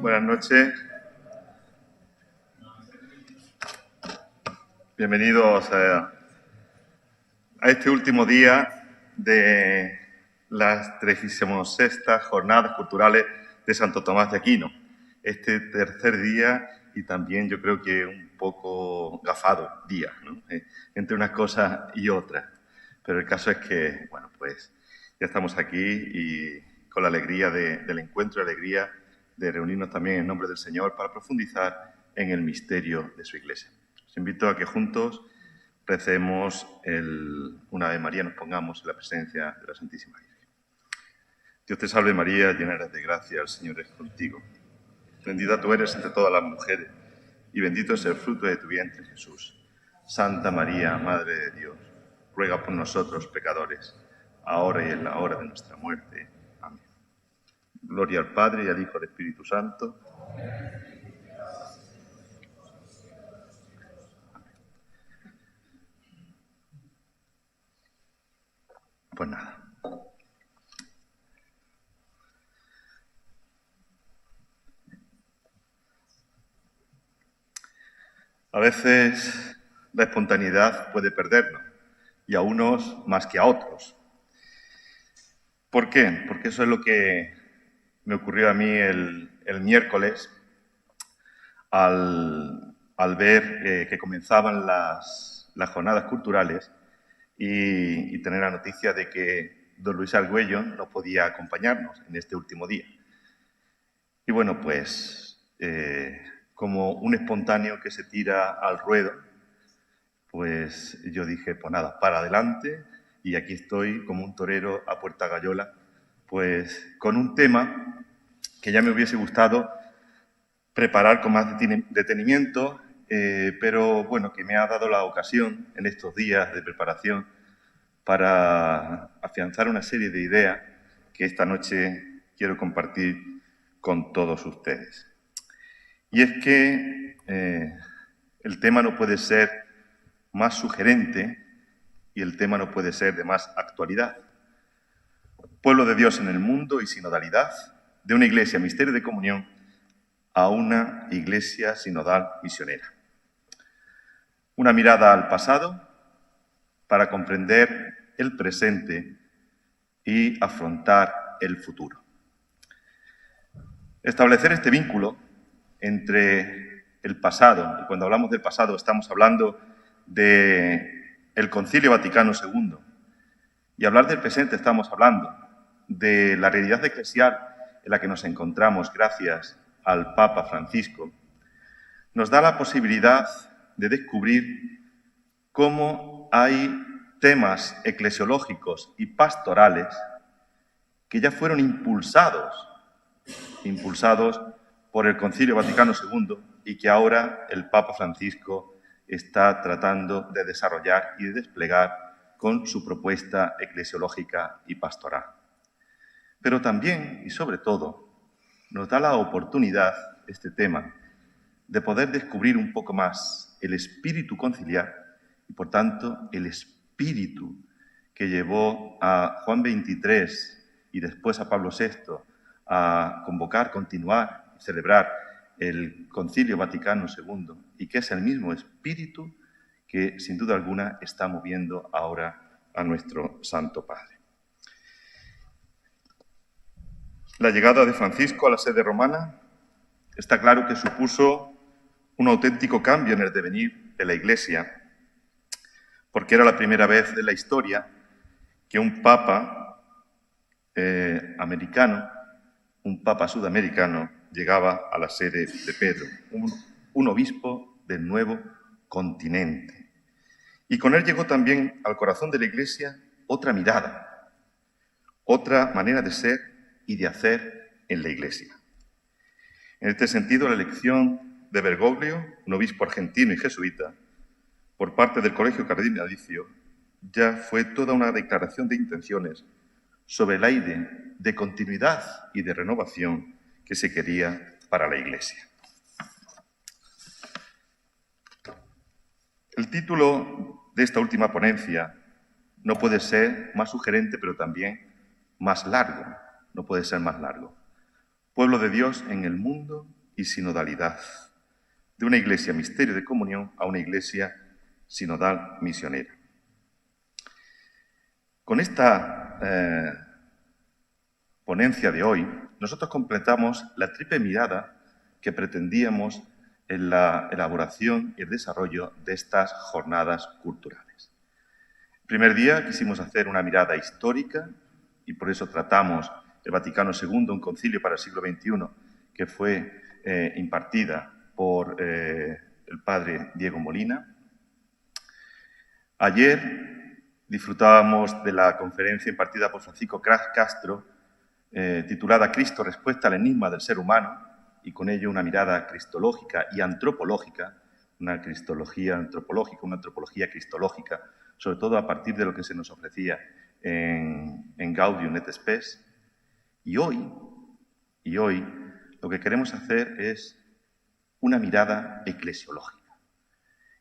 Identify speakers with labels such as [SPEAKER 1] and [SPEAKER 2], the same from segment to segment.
[SPEAKER 1] Buenas noches. Bienvenidos a este último día de las 36ª Jornadas Culturales de Santo Tomás de Aquino. Este tercer día y también yo creo que un poco gafado día, ¿no? Entre unas cosas y otras. Pero el caso es que, bueno, pues ya estamos aquí y con la alegría del encuentro, la alegría de reunirnos también en nombre del Señor para profundizar en el misterio de su Iglesia. Os invito a que juntos recemos una Ave María, nos pongamos en la presencia de la Santísima Virgen. Dios te salve María, llena eres de gracia, el Señor es contigo. Bendita tú eres entre todas las mujeres y bendito es el fruto de tu vientre, Jesús. Santa María, Madre de Dios, ruega por nosotros pecadores, ahora y en la hora de nuestra muerte. Amén. Gloria al Padre y al Hijo y al Espíritu Santo. Pues nada. A veces la espontaneidad puede perdernos, y a unos más que a otros. ¿Por qué? Porque eso es lo que me ocurrió a mí el miércoles al ver que comenzaban las jornadas culturales y tener la noticia de que don Luis Argüello no podía acompañarnos en este último día. Y bueno, pues como un espontáneo que se tira al ruedo, pues yo dije, pues nada, para adelante, y aquí estoy como un torero a puerta gallola, pues con un tema que ya me hubiese gustado preparar con más detenimiento, pero bueno, que me ha dado la ocasión en estos días de preparación para afianzar una serie de ideas que esta noche quiero compartir con todos ustedes. Y es que el tema no puede ser más sugerente y el tema no puede ser de más actualidad. Pueblo de Dios en el mundo y sinodalidad, de una iglesia misterio de comunión a una iglesia sinodal misionera. Una mirada al pasado para comprender el presente y afrontar el futuro. Establecer este vínculo entre el pasado, y cuando hablamos del pasado estamos hablando del Concilio Vaticano II, y hablar del presente estamos hablando de la realidad eclesial en la que nos encontramos gracias al Papa Francisco, nos da la posibilidad de descubrir cómo hay temas eclesiológicos y pastorales que ya fueron impulsados por el Concilio Vaticano II y que ahora el Papa Francisco está tratando de desarrollar y de desplegar con su propuesta eclesiológica y pastoral. Pero también, y sobre todo, nos da la oportunidad, este tema, de poder descubrir un poco más el espíritu conciliar y, por tanto, el espíritu que llevó a Juan XXIII y después a Pablo VI a convocar, continuar y celebrar el Concilio Vaticano II, y que es el mismo espíritu que, sin duda alguna, está moviendo ahora a nuestro Santo Padre. La llegada de Francisco a la sede romana está claro que supuso un auténtico cambio en el devenir de la Iglesia, porque era la primera vez en la historia que un papa un papa sudamericano, llegaba a la sede de Pedro, un obispo del nuevo continente. Y con él llegó también al corazón de la Iglesia otra mirada, otra manera de ser y de hacer en la Iglesia. En este sentido, la elección de Bergoglio, un obispo argentino y jesuita, por parte del Colegio Cardinalicio, ya fue toda una declaración de intenciones sobre el aire de continuidad y de renovación que se quería para la Iglesia. El título de esta última ponencia no puede ser más sugerente, pero también más largo. No puede ser más largo. Pueblo de Dios en el mundo y sinodalidad, de una iglesia misterio de comunión a una iglesia sinodal misionera. Con esta ponencia de hoy, nosotros completamos la triple mirada que pretendíamos en la elaboración y el desarrollo de estas jornadas culturales. El primer día quisimos hacer una mirada histórica y por eso tratamos el Vaticano II, un concilio para el siglo XXI, que fue impartida por el padre Diego Molina. Ayer disfrutábamos de la conferencia impartida por Francisco Castro, titulada Cristo, respuesta al enigma del ser humano, y con ello una mirada cristológica y antropológica, una cristología antropológica, una antropología cristológica, sobre todo a partir de lo que se nos ofrecía en Gaudium et Spes. Y hoy lo que queremos hacer es una mirada eclesiológica,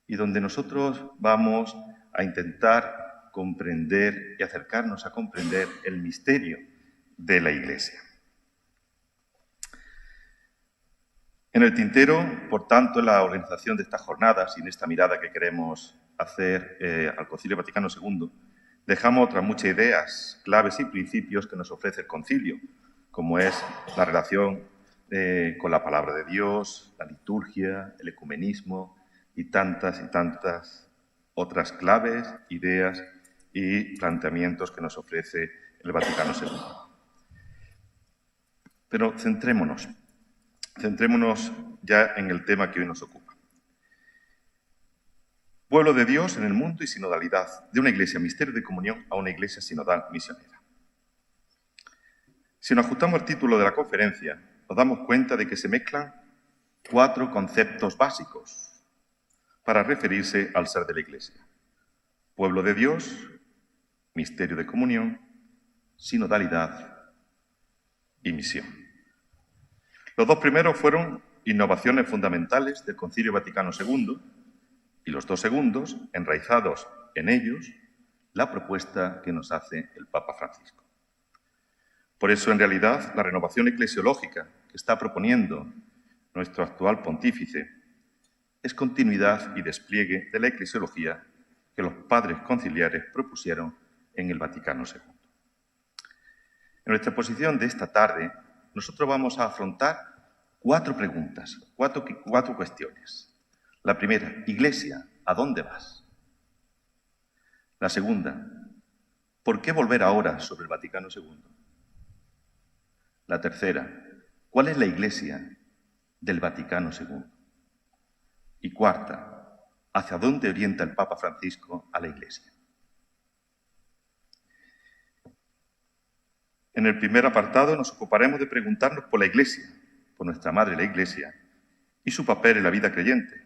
[SPEAKER 1] y donde nosotros vamos a intentar comprender y acercarnos a comprender el misterio de la Iglesia. En el tintero, por tanto, en la organización de estas jornadas y en esta mirada que queremos hacer al Concilio Vaticano II, dejamos otras muchas ideas, claves y principios que nos ofrece el Concilio, como es la relación con la palabra de Dios, la liturgia, el ecumenismo y tantas otras claves, ideas y planteamientos que nos ofrece el Vaticano II. Pero centrémonos ya en el tema que hoy nos ocupa. Pueblo de Dios en el mundo y sinodalidad, de una iglesia misterio de comunión a una iglesia sinodal misionera. Si nos ajustamos al título de la conferencia, nos damos cuenta de que se mezclan 4 conceptos básicos para referirse al ser de la Iglesia: pueblo de Dios, misterio de comunión, sinodalidad y misión. Los 2 primeros fueron innovaciones fundamentales del Concilio Vaticano II y los 2 segundos, enraizados en ellos, la propuesta que nos hace el Papa Francisco. Por eso, en realidad, la renovación eclesiológica que está proponiendo nuestro actual pontífice es continuidad y despliegue de la eclesiología que los padres conciliares propusieron en el Vaticano II. En nuestra exposición de esta tarde, nosotros vamos a afrontar 4 preguntas, 4 cuestiones. La primera: Iglesia, ¿a dónde vas? La segunda: ¿por qué volver ahora sobre el Vaticano II? La tercera: ¿cuál es la Iglesia del Vaticano II? Y cuarta: ¿hacia dónde orienta el Papa Francisco a la Iglesia? En el primer apartado nos ocuparemos de preguntarnos por la Iglesia, por nuestra Madre la Iglesia, y su papel en la vida creyente,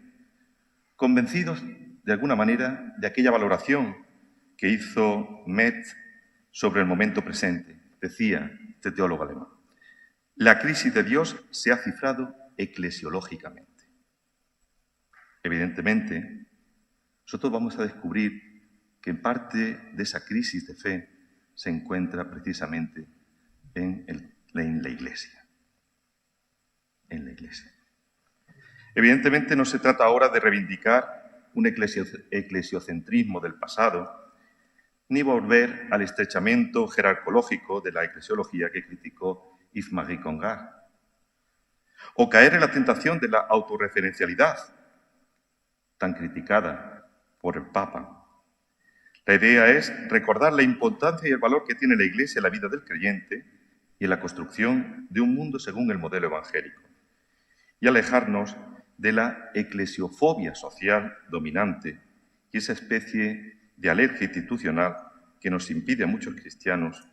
[SPEAKER 1] convencidos de alguna manera de aquella valoración que hizo Metz sobre el momento presente. Decía este teólogo alemán: la crisis de Dios se ha cifrado eclesiológicamente. Evidentemente, nosotros vamos a descubrir que en parte de esa crisis de fe se encuentra precisamente en la Iglesia. En la Iglesia. Evidentemente no se trata ahora de reivindicar un eclesiocentrismo del pasado, ni volver al estrechamiento jerarcológico de la eclesiología que criticó Yves-Marie Congar, o caer en la tentación de la autorreferencialidad, tan criticada por el Papa. La idea es recordar la importancia y el valor que tiene la Iglesia en la vida del creyente y en la construcción de un mundo según el modelo evangélico, y alejarnos de la eclesiofobia social dominante y esa especie de alergia institucional que impide a muchos cristianos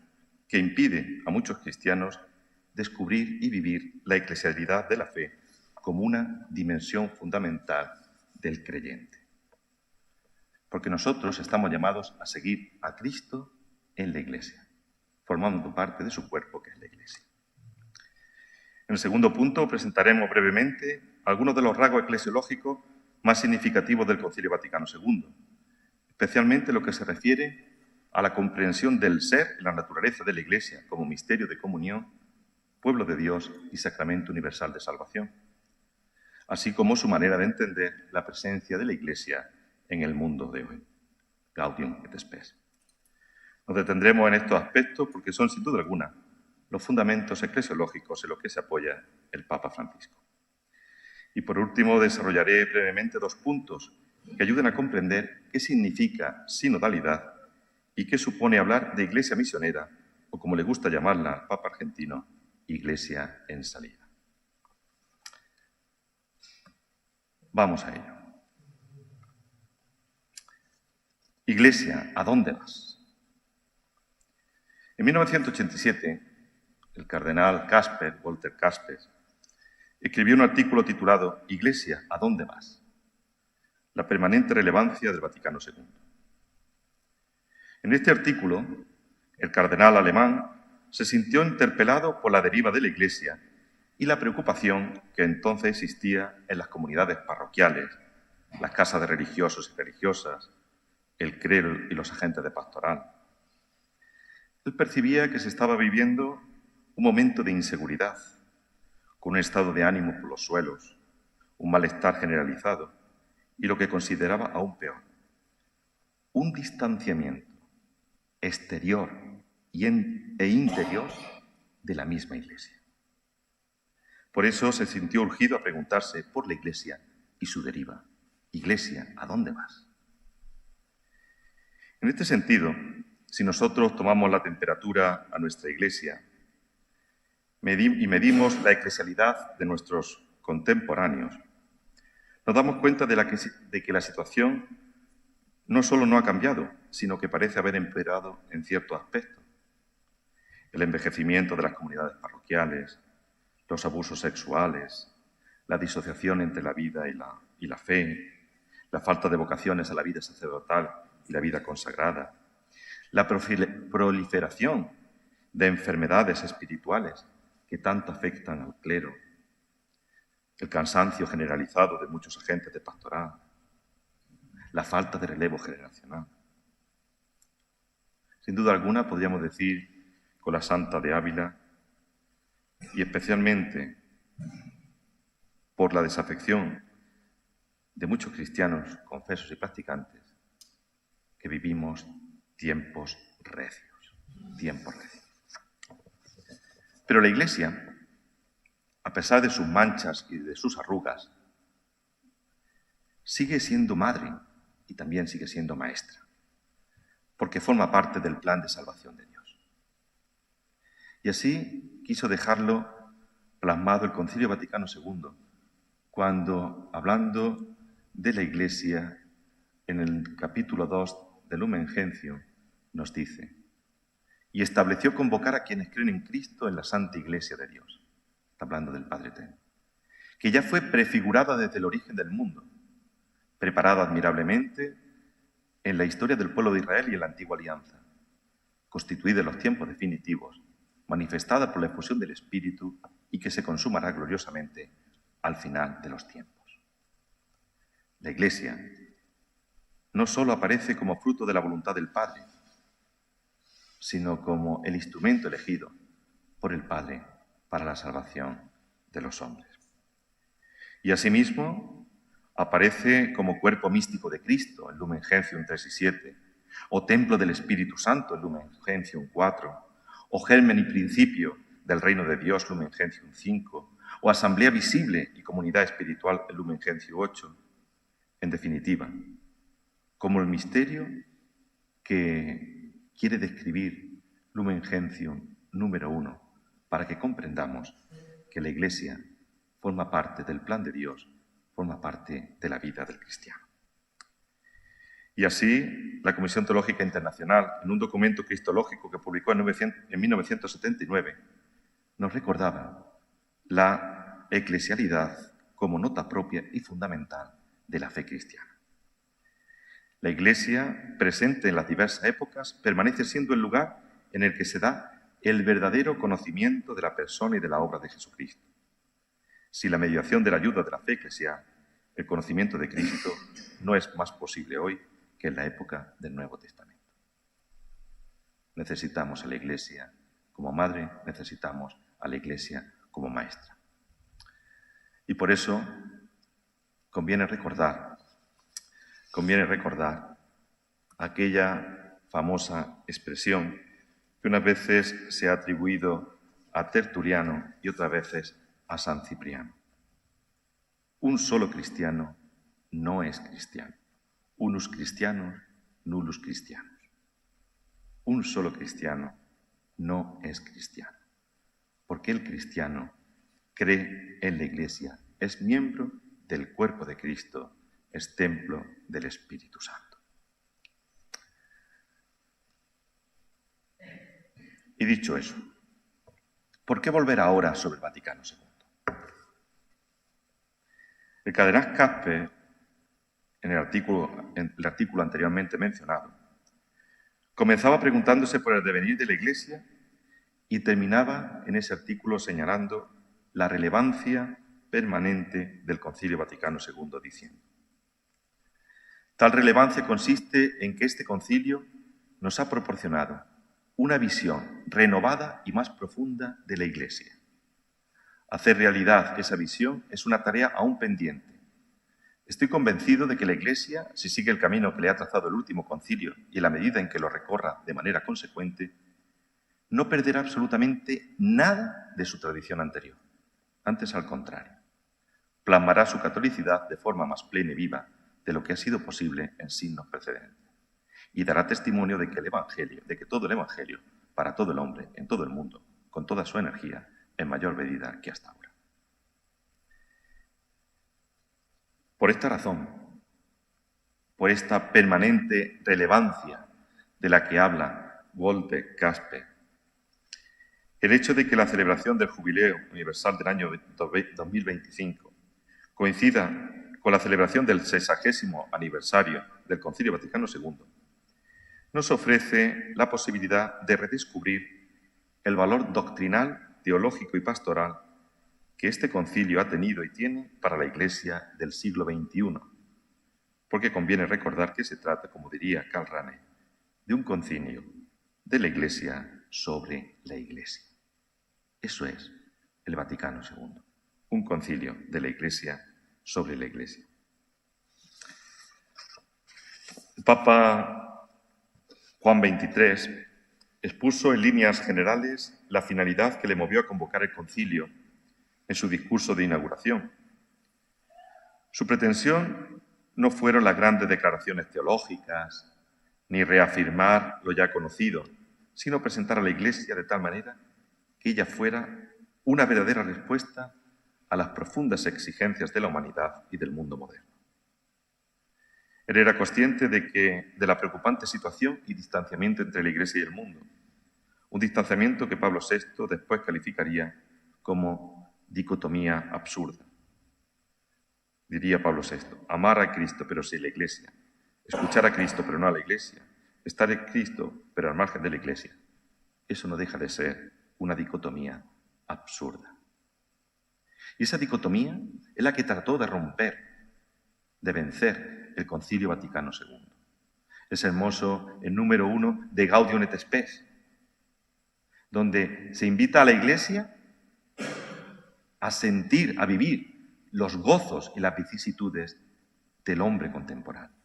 [SPEAKER 1] descubrir y vivir la eclesialidad de la fe como una dimensión fundamental del creyente. Porque nosotros estamos llamados a seguir a Cristo en la Iglesia, formando parte de su cuerpo, que es la Iglesia. En el segundo punto presentaremos brevemente algunos de los rasgos eclesiológicos más significativos del Concilio Vaticano II, especialmente lo que se refiere a la comprensión del ser y la naturaleza de la Iglesia como misterio de comunión, pueblo de Dios y sacramento universal de salvación. así como su manera de entender la presencia de la Iglesia en el mundo de hoy. Gaudium et Spes. Nos detendremos en estos aspectos porque son, sin duda alguna, los fundamentos eclesiológicos en los que se apoya el Papa Francisco. Y por último, desarrollaré brevemente 2 puntos que ayuden a comprender qué significa sinodalidad y qué supone hablar de iglesia misionera, o como le gusta llamarla al Papa argentino, iglesia en salida. Vamos a ello. Iglesia, ¿a dónde vas? En 1987, el cardenal Walter Casper, escribió un artículo titulado Iglesia, ¿a dónde vas? La permanente relevancia del Vaticano II. En este artículo, el cardenal alemán se sintió interpelado por la deriva de la Iglesia y la preocupación que entonces existía en las comunidades parroquiales, las casas de religiosos y religiosas, el clero y los agentes de pastoral. Él percibía que se estaba viviendo un momento de inseguridad, con un estado de ánimo por los suelos, un malestar generalizado y lo que consideraba aún peor, un distanciamiento exterior e interior de la misma Iglesia. Por eso se sintió urgido a preguntarse por la Iglesia y su deriva. Iglesia, ¿a dónde vas? En este sentido, si nosotros tomamos la temperatura a nuestra Iglesia y medimos la eclesialidad de nuestros contemporáneos, nos damos cuenta de que la situación no solo no ha cambiado, sino que parece haber empeorado en ciertos aspectos. El envejecimiento de las comunidades parroquiales, los abusos sexuales, la disociación entre la vida y la fe, la falta de vocaciones a la vida sacerdotal y la vida consagrada, la proliferación de enfermedades espirituales que tanto afectan al clero, el cansancio generalizado de muchos agentes de pastoral, la falta de relevo generacional. Sin duda alguna podríamos decir con la Santa de Ávila, y especialmente por la desafección de muchos cristianos confesos y practicantes, que vivimos tiempos recios. Pero la Iglesia, a pesar de sus manchas y de sus arrugas, sigue siendo madre y también sigue siendo maestra, porque forma parte del plan de salvación de Dios. Y así quiso dejarlo plasmado el Concilio Vaticano II, cuando, hablando de la Iglesia, en el capítulo 2 de Lumen Gentium, nos dice: y estableció convocar a quienes creen en Cristo en la Santa Iglesia de Dios. Está hablando del Padre Eterno, que ya fue prefigurada desde el origen del mundo, preparada admirablemente en la historia del pueblo de Israel y en la antigua alianza, constituida en los tiempos definitivos, manifestada por la efusión del Espíritu y que se consumará gloriosamente al final de los tiempos. La Iglesia no solo aparece como fruto de la voluntad del Padre, sino como el instrumento elegido por el Padre para la salvación de los hombres. Y asimismo aparece como cuerpo místico de Cristo en Lumen Gentium 3 y 7, o templo del Espíritu Santo en Lumen Gentium 4, o germen y principio del reino de Dios, Lumen Gentium 5, o asamblea visible y comunidad espiritual, en Lumen Gentium 8. En definitiva, como el misterio que quiere describir Lumen Gentium número 1, para que comprendamos que la Iglesia forma parte del plan de Dios, forma parte de la vida del cristiano. Y así, la Comisión Teológica Internacional, en un documento cristológico que publicó en 1979, nos recordaba la eclesialidad como nota propia y fundamental de la fe cristiana. La Iglesia, presente en las diversas épocas, permanece siendo el lugar en el que se da el verdadero conocimiento de la persona y de la obra de Jesucristo. Sin la mediación de la ayuda de la fe eclesial, el conocimiento de Cristo no es más posible hoy que en la época del Nuevo Testamento. Necesitamos a la Iglesia como madre, necesitamos a la Iglesia como maestra. Y por eso conviene recordar aquella famosa expresión que unas veces se ha atribuido a Tertuliano y otras veces a San Cipriano. Un solo cristiano no es cristiano. Unus Christianus, nullus Christianus. Un solo cristiano no es cristiano, porque el cristiano cree en la Iglesia, es miembro del cuerpo de Cristo, es templo del Espíritu Santo. Y dicho eso, ¿por qué volver ahora sobre el Vaticano II? El cardenal Kasper, en el artículo anteriormente mencionado, comenzaba preguntándose por el devenir de la Iglesia y terminaba en ese artículo señalando la relevancia permanente del Concilio Vaticano II, diciendo: tal relevancia consiste en que este concilio nos ha proporcionado una visión renovada y más profunda de la Iglesia. Hacer realidad esa visión es una tarea aún pendiente. Estoy convencido de que la Iglesia, si sigue el camino que le ha trazado el último concilio y en la medida en que lo recorra de manera consecuente, no perderá absolutamente nada de su tradición anterior. Antes, al contrario, plasmará su catolicidad de forma más plena y viva de lo que ha sido posible en siglos precedentes. Y dará testimonio de que todo el Evangelio, para todo el hombre, en todo el mundo, con toda su energía, en mayor medida que hasta ahora. Por esta razón, por esta permanente relevancia de la que habla Walter Kasper, el hecho de que la celebración del Jubileo Universal del año 2025 coincida con la celebración del 60º aniversario del Concilio Vaticano II, nos ofrece la posibilidad de redescubrir el valor doctrinal, teológico y pastoral que este concilio ha tenido y tiene para la Iglesia del siglo XXI, porque conviene recordar que se trata, como diría Karl Rahner, de un concilio de la Iglesia sobre la Iglesia. Eso es el Vaticano II, un concilio de la Iglesia sobre la Iglesia. El Papa Juan XXIII expuso en líneas generales la finalidad que le movió a convocar el concilio en su discurso de inauguración. Su pretensión no fueron las grandes declaraciones teológicas, ni reafirmar lo ya conocido, sino presentar a la Iglesia de tal manera que ella fuera una verdadera respuesta a las profundas exigencias de la humanidad y del mundo moderno. Él era consciente de la preocupante situación y distanciamiento entre la Iglesia y el mundo, un distanciamiento que Pablo VI después calificaría como dicotomía absurda. Diría Pablo VI: amar a Cristo pero sin la Iglesia, escuchar a Cristo pero no a la Iglesia, estar en Cristo pero al margen de la Iglesia. Eso no deja de ser una dicotomía absurda. Y esa dicotomía es la que trató de romper, de vencer el Concilio Vaticano II. Es hermoso el número 1 de Gaudium et Spes, donde se invita a la Iglesia a sentir, a vivir los gozos y las vicisitudes del hombre contemporáneo.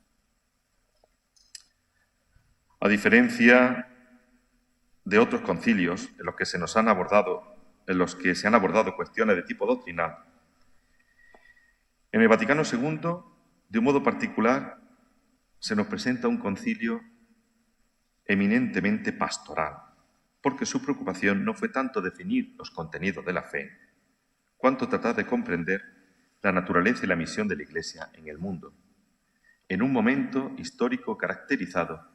[SPEAKER 1] A diferencia de otros concilios en los que se han abordado cuestiones de tipo doctrinal, en el Vaticano II, de un modo particular, se nos presenta un concilio eminentemente pastoral, porque su preocupación no fue tanto definir los contenidos de la fe, cuanto tratar de comprender la naturaleza y la misión de la Iglesia en el mundo, en un momento histórico caracterizado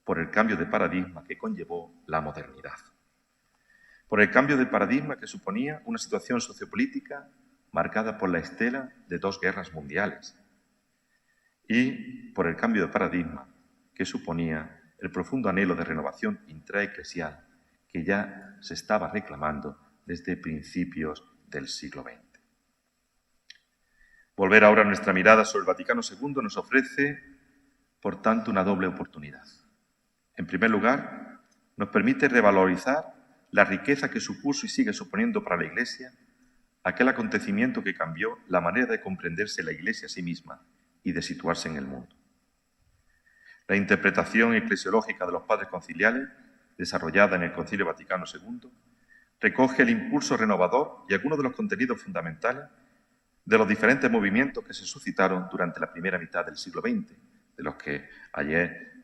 [SPEAKER 1] por el cambio de paradigma que conllevó la modernidad, por el cambio de paradigma que suponía una situación sociopolítica marcada por la estela de 2 guerras mundiales, y por el cambio de paradigma que suponía el profundo anhelo de renovación intraeclesial que ya se estaba reclamando desde principios del siglo XX. Volver ahora nuestra mirada sobre el Vaticano II nos ofrece, por tanto, una doble oportunidad. En primer lugar, nos permite revalorizar la riqueza que supuso y sigue suponiendo para la Iglesia aquel acontecimiento que cambió la manera de comprenderse la Iglesia a sí misma y de situarse en el mundo. La interpretación eclesiológica de los padres conciliales, desarrollada en el Concilio Vaticano II, recoge el impulso renovador y algunos de los contenidos fundamentales de los diferentes movimientos que se suscitaron durante la primera mitad del siglo XX, de los que ayer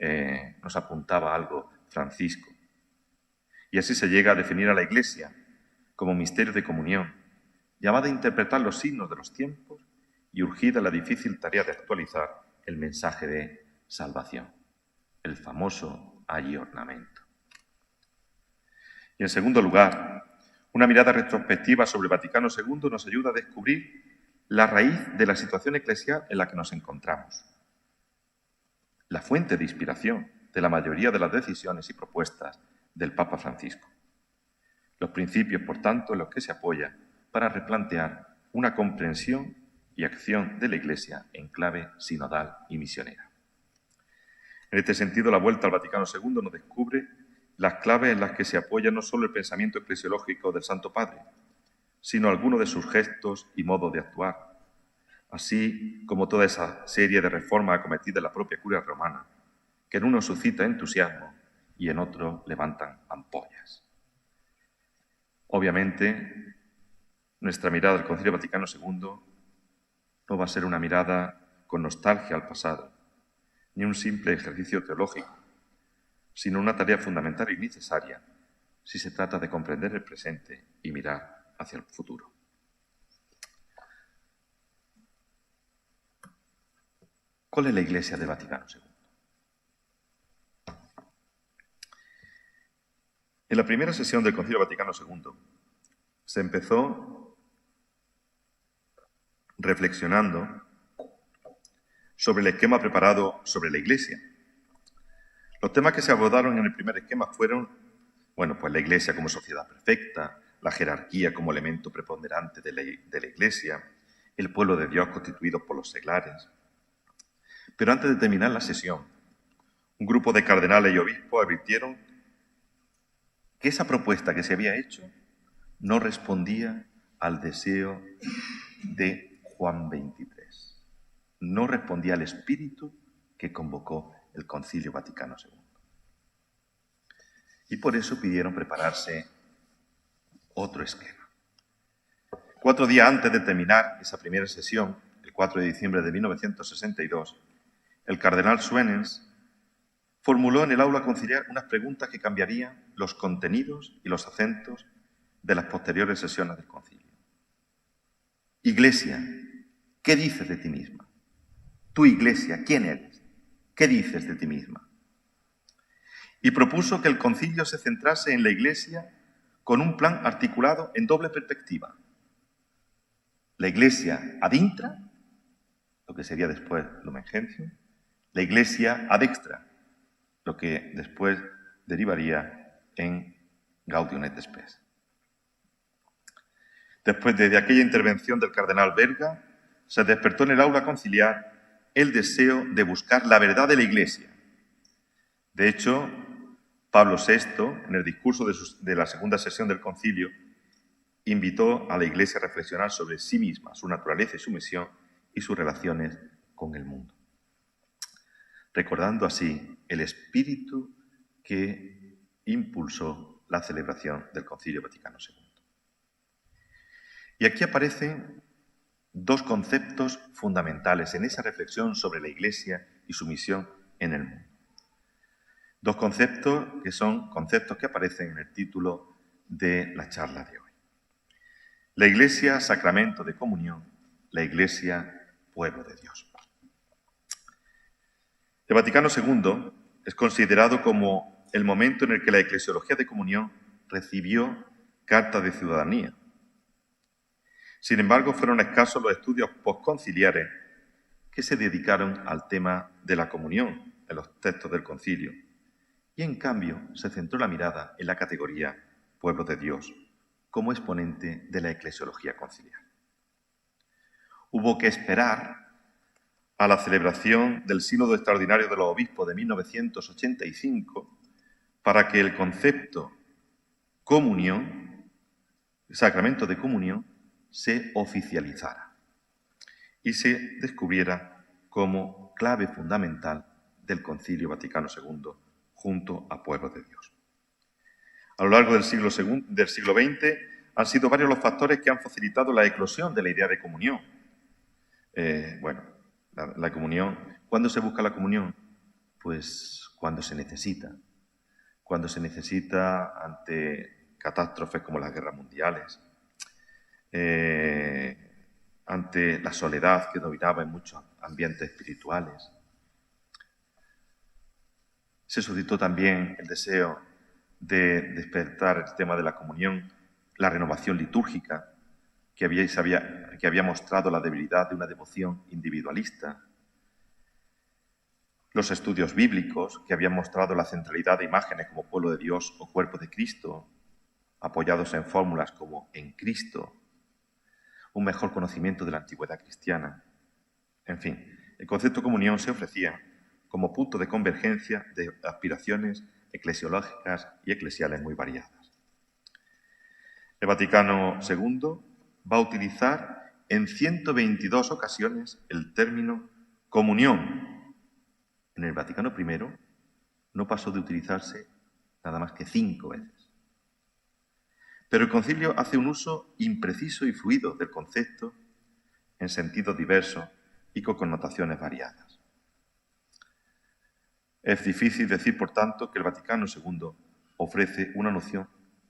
[SPEAKER 1] nos apuntaba algo Francisco. Y así se llega a definir a la Iglesia como misterio de comunión, llamada a interpretar los signos de los tiempos y urgida la difícil tarea de actualizar el mensaje de salvación, el famoso agiornamento. Y en segundo lugar, una mirada retrospectiva sobre el Vaticano II nos ayuda a descubrir la raíz de la situación eclesial en la que nos encontramos, la fuente de inspiración de la mayoría de las decisiones y propuestas del Papa Francisco. Los principios, por tanto, en los que se apoya para replantear una comprensión y acción de la Iglesia en clave sinodal y misionera. En este sentido, la vuelta al Vaticano II nos descubre las claves en las que se apoya no solo el pensamiento eclesiológico del Santo Padre, sino algunos de sus gestos y modos de actuar, así como toda esa serie de reformas acometidas en la propia curia romana, que en uno suscita entusiasmo y en otro levantan ampollas. Obviamente, nuestra mirada al Concilio Vaticano II no va a ser una mirada con nostalgia al pasado, ni un simple ejercicio teológico, sino una tarea fundamental y necesaria si se trata de comprender el presente y mirar hacia el futuro. ¿Cuál es la Iglesia del Vaticano II? En la primera sesión del Concilio Vaticano II se empezó reflexionando sobre el esquema preparado sobre la Iglesia. Los temas que se abordaron en el primer esquema fueron, pues la Iglesia como sociedad perfecta, la jerarquía como elemento preponderante de la Iglesia, el pueblo de Dios constituido por los seglares. Pero antes de terminar la sesión, un grupo de cardenales y obispos advirtieron que esa propuesta que se había hecho no respondía al deseo de Juan XXIII. No respondía al espíritu que convocó el Concilio Vaticano II. Y por eso pidieron prepararse otro esquema. 4 días antes de terminar esa primera sesión, el 4 de diciembre de 1962, el cardenal Suenens formuló en el aula conciliar unas preguntas que cambiarían los contenidos y los acentos de las posteriores sesiones del concilio. Iglesia, ¿qué dices de ti misma? Tú, Iglesia, ¿quién eres? ¿Qué dices de ti misma? Y propuso que el concilio se centrase en la Iglesia con un plan articulado en doble perspectiva. La Iglesia ad intra, lo que sería después Lumen Gentium, la Iglesia ad extra, lo que después derivaría en Gaudium et Spes. Después de aquella intervención del cardenal Berga, se despertó en el aula conciliar el deseo de buscar la verdad de la Iglesia. De hecho, Pablo VI, en el discurso de la segunda sesión del concilio, invitó a la Iglesia a reflexionar sobre sí misma, su naturaleza y su misión y sus relaciones con el mundo, recordando así el espíritu que impulsó la celebración del Concilio Vaticano II. Y aquí aparecen 2 conceptos fundamentales en esa reflexión sobre la Iglesia y su misión en el mundo. 2 conceptos que son conceptos que aparecen en el título de la charla de hoy. La Iglesia, sacramento de comunión; la Iglesia, pueblo de Dios. El Vaticano II es considerado como el momento en el que la eclesiología de comunión recibió carta de ciudadanía. Sin embargo, fueron escasos los estudios postconciliares que se dedicaron al tema de la comunión en los textos del concilio, y en cambio se centró la mirada en la categoría pueblo de Dios como exponente de la eclesiología conciliar. Hubo que esperar a la celebración del Sínodo Extraordinario de los Obispos de 1985 para que el concepto comunión, sacramento de comunión, se oficializara y se descubriera como clave fundamental del Concilio Vaticano II junto a Pueblo de Dios. A lo largo del siglo XX han sido varios los factores que han facilitado la eclosión de la idea de comunión. La comunión, ¿cuándo se busca la comunión? Pues cuando se necesita. Cuando se necesita ante catástrofes como las guerras mundiales, ante la soledad que dominaba en muchos ambientes espirituales. Se suscitó también el deseo de despertar el tema de la comunión, la renovación litúrgica, que había mostrado la debilidad de una devoción individualista, los estudios bíblicos, que habían mostrado la centralidad de imágenes como pueblo de Dios o cuerpo de Cristo, apoyados en fórmulas como en Cristo, un mejor conocimiento de la antigüedad cristiana. En fin, el concepto de comunión se ofrecía como punto de convergencia de aspiraciones eclesiológicas y eclesiales muy variadas. El Vaticano II va a utilizar en 122 ocasiones el término comunión. En el Vaticano I no pasó de utilizarse nada más que 5 veces. Pero el concilio hace un uso impreciso y fluido del concepto en sentidos diversos y con connotaciones variadas. Es difícil decir, por tanto, que el Vaticano II ofrece una noción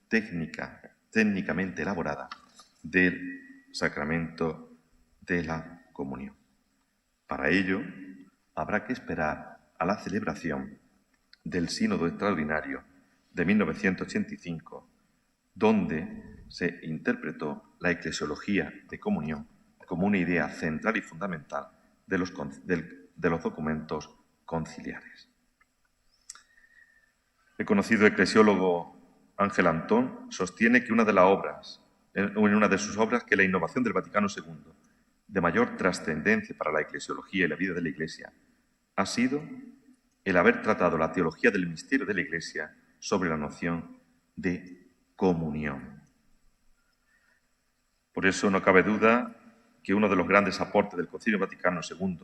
[SPEAKER 1] técnicamente elaborada del sacramento de la comunión. Para ello, habrá que esperar a la celebración del Sínodo Extraordinario de 1985, donde se interpretó la eclesiología de comunión como una idea central y fundamental de los documentos conciliares. El conocido eclesiólogo Ángel Antón sostiene que en una de sus obras, que la innovación del Vaticano II, de mayor trascendencia para la eclesiología y la vida de la Iglesia, ha sido el haber tratado la teología del misterio de la Iglesia sobre la noción de comunión. Por eso no cabe duda que uno de los grandes aportes del Concilio Vaticano II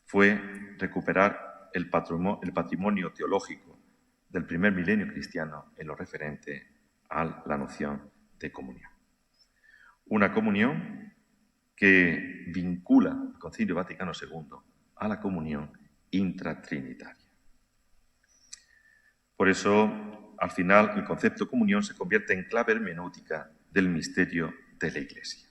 [SPEAKER 1] fue recuperar el patrimonio teológico del primer milenio cristiano en lo referente a la noción de comunión. Una comunión que vincula el Concilio Vaticano II a la comunión intratrinitaria. Por eso, al final, el concepto de comunión se convierte en clave hermenéutica del misterio de la Iglesia.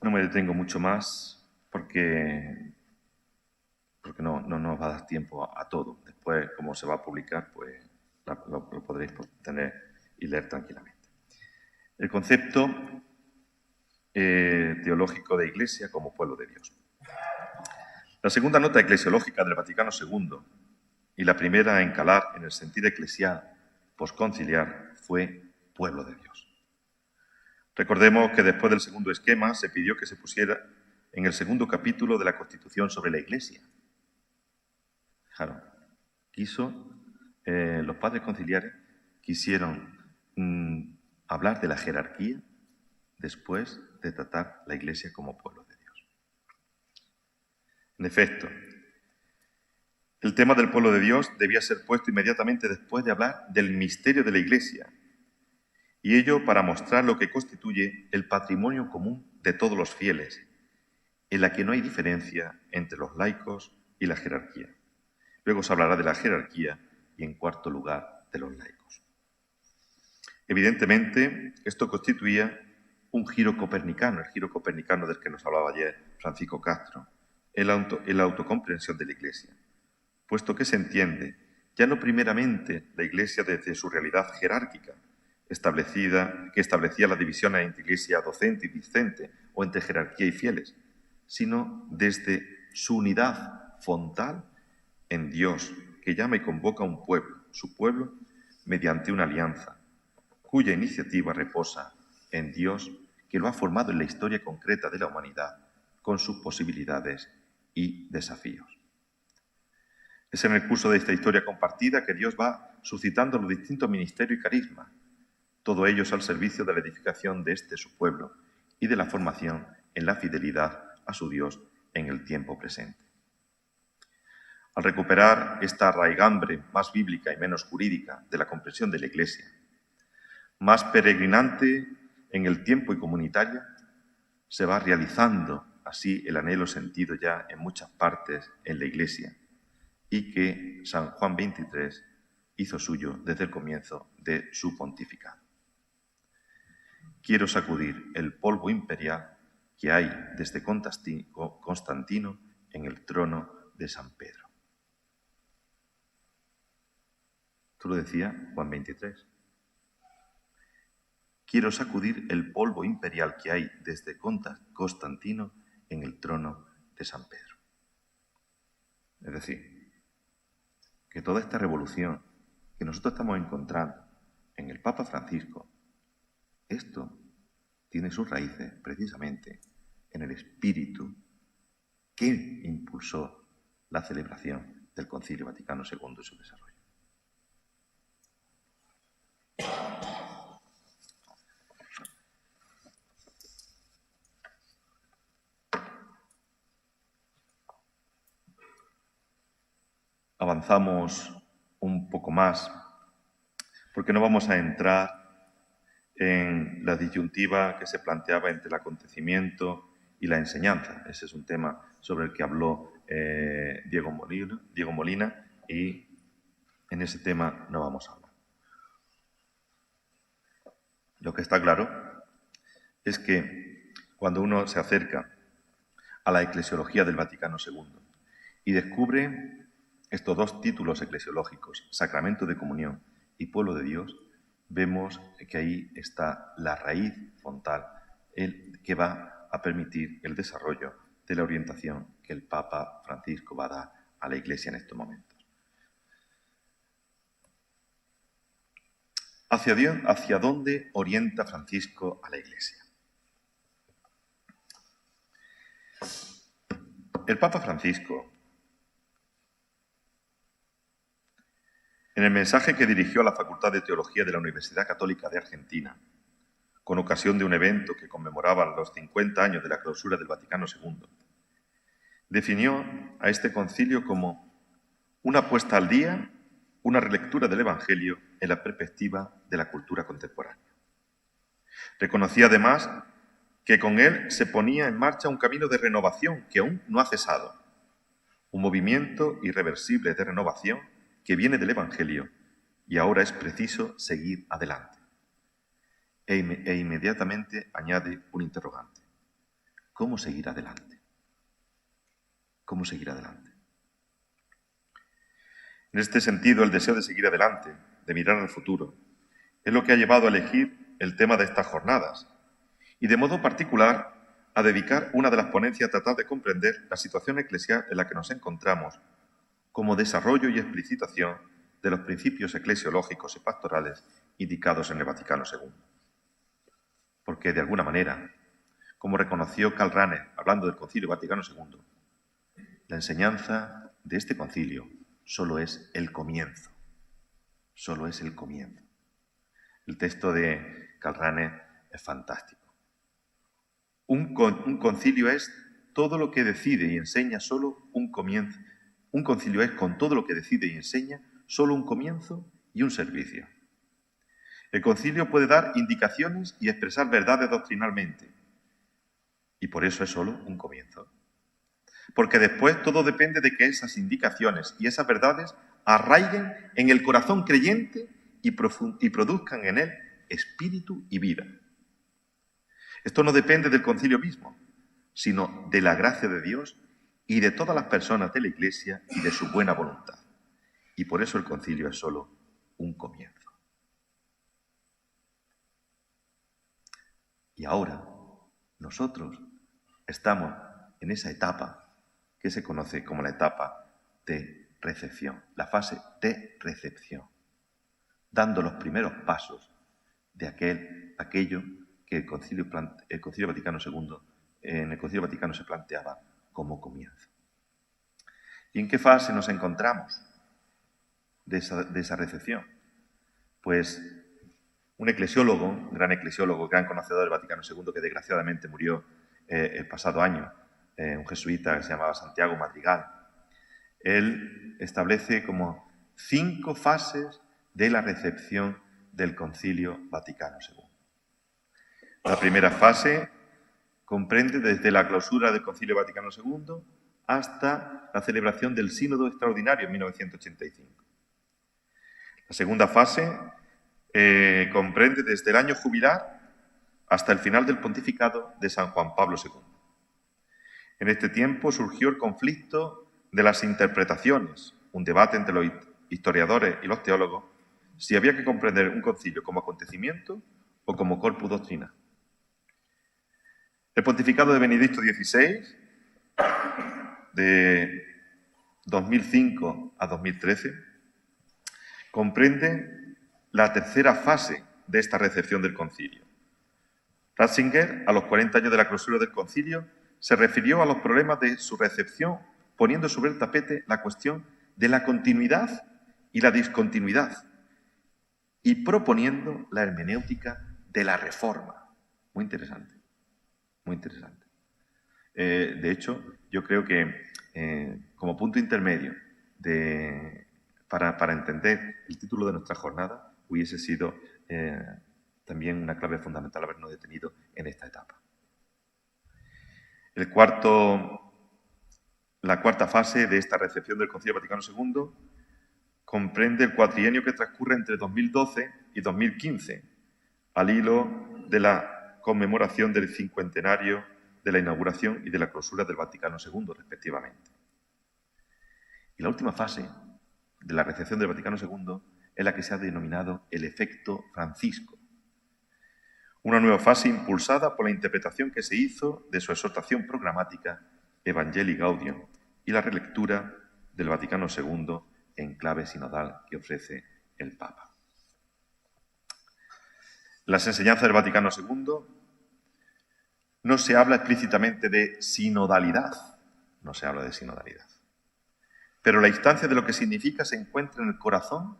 [SPEAKER 1] No me detengo mucho más porque no nos va a dar tiempo a todo. Después, como se va a publicar, pues lo podréis tener y leer tranquilamente. El concepto teológico de Iglesia como pueblo de Dios. La segunda nota eclesiológica del Vaticano II y la primera en calar en el sentido eclesial posconciliar fue pueblo de Dios. Recordemos que después del segundo esquema se pidió que se pusiera en el segundo capítulo de la Constitución sobre la Iglesia. Fijaros, los padres conciliares quisieron hablar de la jerarquía después de tratar la Iglesia como pueblo de Dios. En efecto, el tema del pueblo de Dios debía ser puesto inmediatamente después de hablar del misterio de la Iglesia, y ello para mostrar lo que constituye el patrimonio común de todos los fieles, en la que no hay diferencia entre los laicos y la jerarquía. Luego se hablará de la jerarquía y, en cuarto lugar, de los laicos. Evidentemente, esto constituía un giro copernicano, el giro copernicano del que nos hablaba ayer Francisco Castro, en la autocomprensión de la Iglesia, puesto que se entiende ya no primeramente la Iglesia desde su realidad jerárquica, que establecía la división entre Iglesia docente y discente o entre jerarquía y fieles, sino desde su unidad fontal en Dios, que llama y convoca a un pueblo, su pueblo, mediante una alianza, cuya iniciativa reposa en Dios, que lo ha formado en la historia concreta de la humanidad, con sus posibilidades y desafíos. Es en el curso de esta historia compartida que Dios va suscitando los distintos ministerios y carismas, todos ellos al servicio de la edificación de su pueblo y de la formación en la fidelidad a su Dios en el tiempo presente. Al recuperar esta raigambre más bíblica y menos jurídica de la comprensión de la Iglesia, más peregrinante en el tiempo y comunitaria, se va realizando así el anhelo sentido ya en muchas partes en la Iglesia y que San Juan XXIII hizo suyo desde el comienzo de su pontificado. Quiero sacudir el polvo imperial que hay desde Constantino en el trono de San Pedro. Esto lo decía Juan XXIII. Quiero sacudir el polvo imperial que hay desde Constantino en el trono de San Pedro. Es decir, que toda esta revolución que nosotros estamos encontrando en el Papa Francisco, esto tiene sus raíces precisamente en el espíritu que impulsó la celebración del Concilio Vaticano II y su desarrollo. Avanzamos un poco más, porque no vamos a entrar en la disyuntiva que se planteaba entre el acontecimiento y la enseñanza. Ese es un tema sobre el que habló Diego Molina y en ese tema no vamos a hablar. Lo que está claro es que cuando uno se acerca a la eclesiología del Vaticano II y descubre estos dos títulos eclesiológicos, Sacramento de Comunión y Pueblo de Dios, vemos que ahí está la raíz frontal, el que va a permitir el desarrollo de la orientación que el Papa Francisco va a dar a la Iglesia en estos momentos. ¿Hacia dónde orienta Francisco a la Iglesia? El Papa Francisco, en el mensaje que dirigió a la Facultad de Teología de la Universidad Católica de Argentina, con ocasión de un evento que conmemoraba los 50 años de la clausura del Vaticano II, definió a este concilio como una puesta al día, una relectura del Evangelio en la perspectiva de la cultura contemporánea. Reconocía además que con él se ponía en marcha un camino de renovación que aún no ha cesado, un movimiento irreversible de renovación que viene del Evangelio y ahora es preciso seguir adelante. E inmediatamente añade un interrogante. ¿Cómo seguir adelante? ¿Cómo seguir adelante? En este sentido, el deseo de seguir adelante, de mirar al futuro, es lo que ha llevado a elegir el tema de estas jornadas y, de modo particular, a dedicar una de las ponencias a tratar de comprender la situación eclesial en la que nos encontramos como desarrollo y explicitación de los principios eclesiológicos y pastorales indicados en el Vaticano II. Porque, de alguna manera, como reconoció Karl Rahner hablando del Concilio Vaticano II, la enseñanza de este concilio solo es el comienzo. Solo es el comienzo. El texto de Karl Rahner es fantástico. Un concilio es todo lo que decide y enseña solo un comienzo. Un concilio es, con todo lo que decide y enseña, solo un comienzo y un servicio. El concilio puede dar indicaciones y expresar verdades doctrinalmente, y por eso es solo un comienzo. Porque después todo depende de que esas indicaciones y esas verdades arraiguen en el corazón creyente y produzcan en él espíritu y vida. Esto no depende del concilio mismo, sino de la gracia de Dios y de todas las personas de la Iglesia y de su buena voluntad. Y por eso el concilio es solo un comienzo. Y ahora nosotros estamos en esa etapa que se conoce como la etapa de recepción, la fase de recepción, dando los primeros pasos de aquello que en el Concilio Vaticano se planteaba como comienzo. ¿Y en qué fase nos encontramos? de esa recepción? Pues un eclesiólogo, gran conocedor del Vaticano II, que desgraciadamente murió el pasado año, un jesuita que se llamaba Santiago Madrigal, él establece como 5 fases de la recepción del Concilio Vaticano II. La primera fase comprende desde la clausura del Concilio Vaticano II hasta la celebración del Sínodo Extraordinario en 1985. La segunda fase comprende desde el año jubilar hasta el final del pontificado de San Juan Pablo II. En este tiempo surgió el conflicto de las interpretaciones, un debate entre los historiadores y los teólogos, si había que comprender un concilio como acontecimiento o como corpus doctrinal. El pontificado de Benedicto XVI, de 2005 a 2013, comprende la tercera fase de esta recepción del concilio. Ratzinger, a los 40 años de la clausura del concilio, se refirió a los problemas de su recepción, poniendo sobre el tapete la cuestión de la continuidad y la discontinuidad, y proponiendo la hermenéutica de la reforma. Muy interesante, muy interesante. De hecho, yo creo que como punto intermedio para entender el título de nuestra jornada, hubiese sido también una clave fundamental habernos detenido en esta etapa. La cuarta fase de esta recepción del Concilio Vaticano II comprende el cuatrienio que transcurre entre 2012 y 2015, al hilo de la conmemoración del cincuentenario de la inauguración y de la clausura del Vaticano II, respectivamente. Y la última fase de la recepción del Vaticano II es la que se ha denominado el efecto Francisco, una nueva fase impulsada por la interpretación que se hizo de su exhortación programática Evangelii Gaudium y la relectura del Vaticano II en clave sinodal que ofrece el Papa. En las enseñanzas del Vaticano II no se habla explícitamente de sinodalidad, pero la instancia de lo que significa se encuentra en el corazón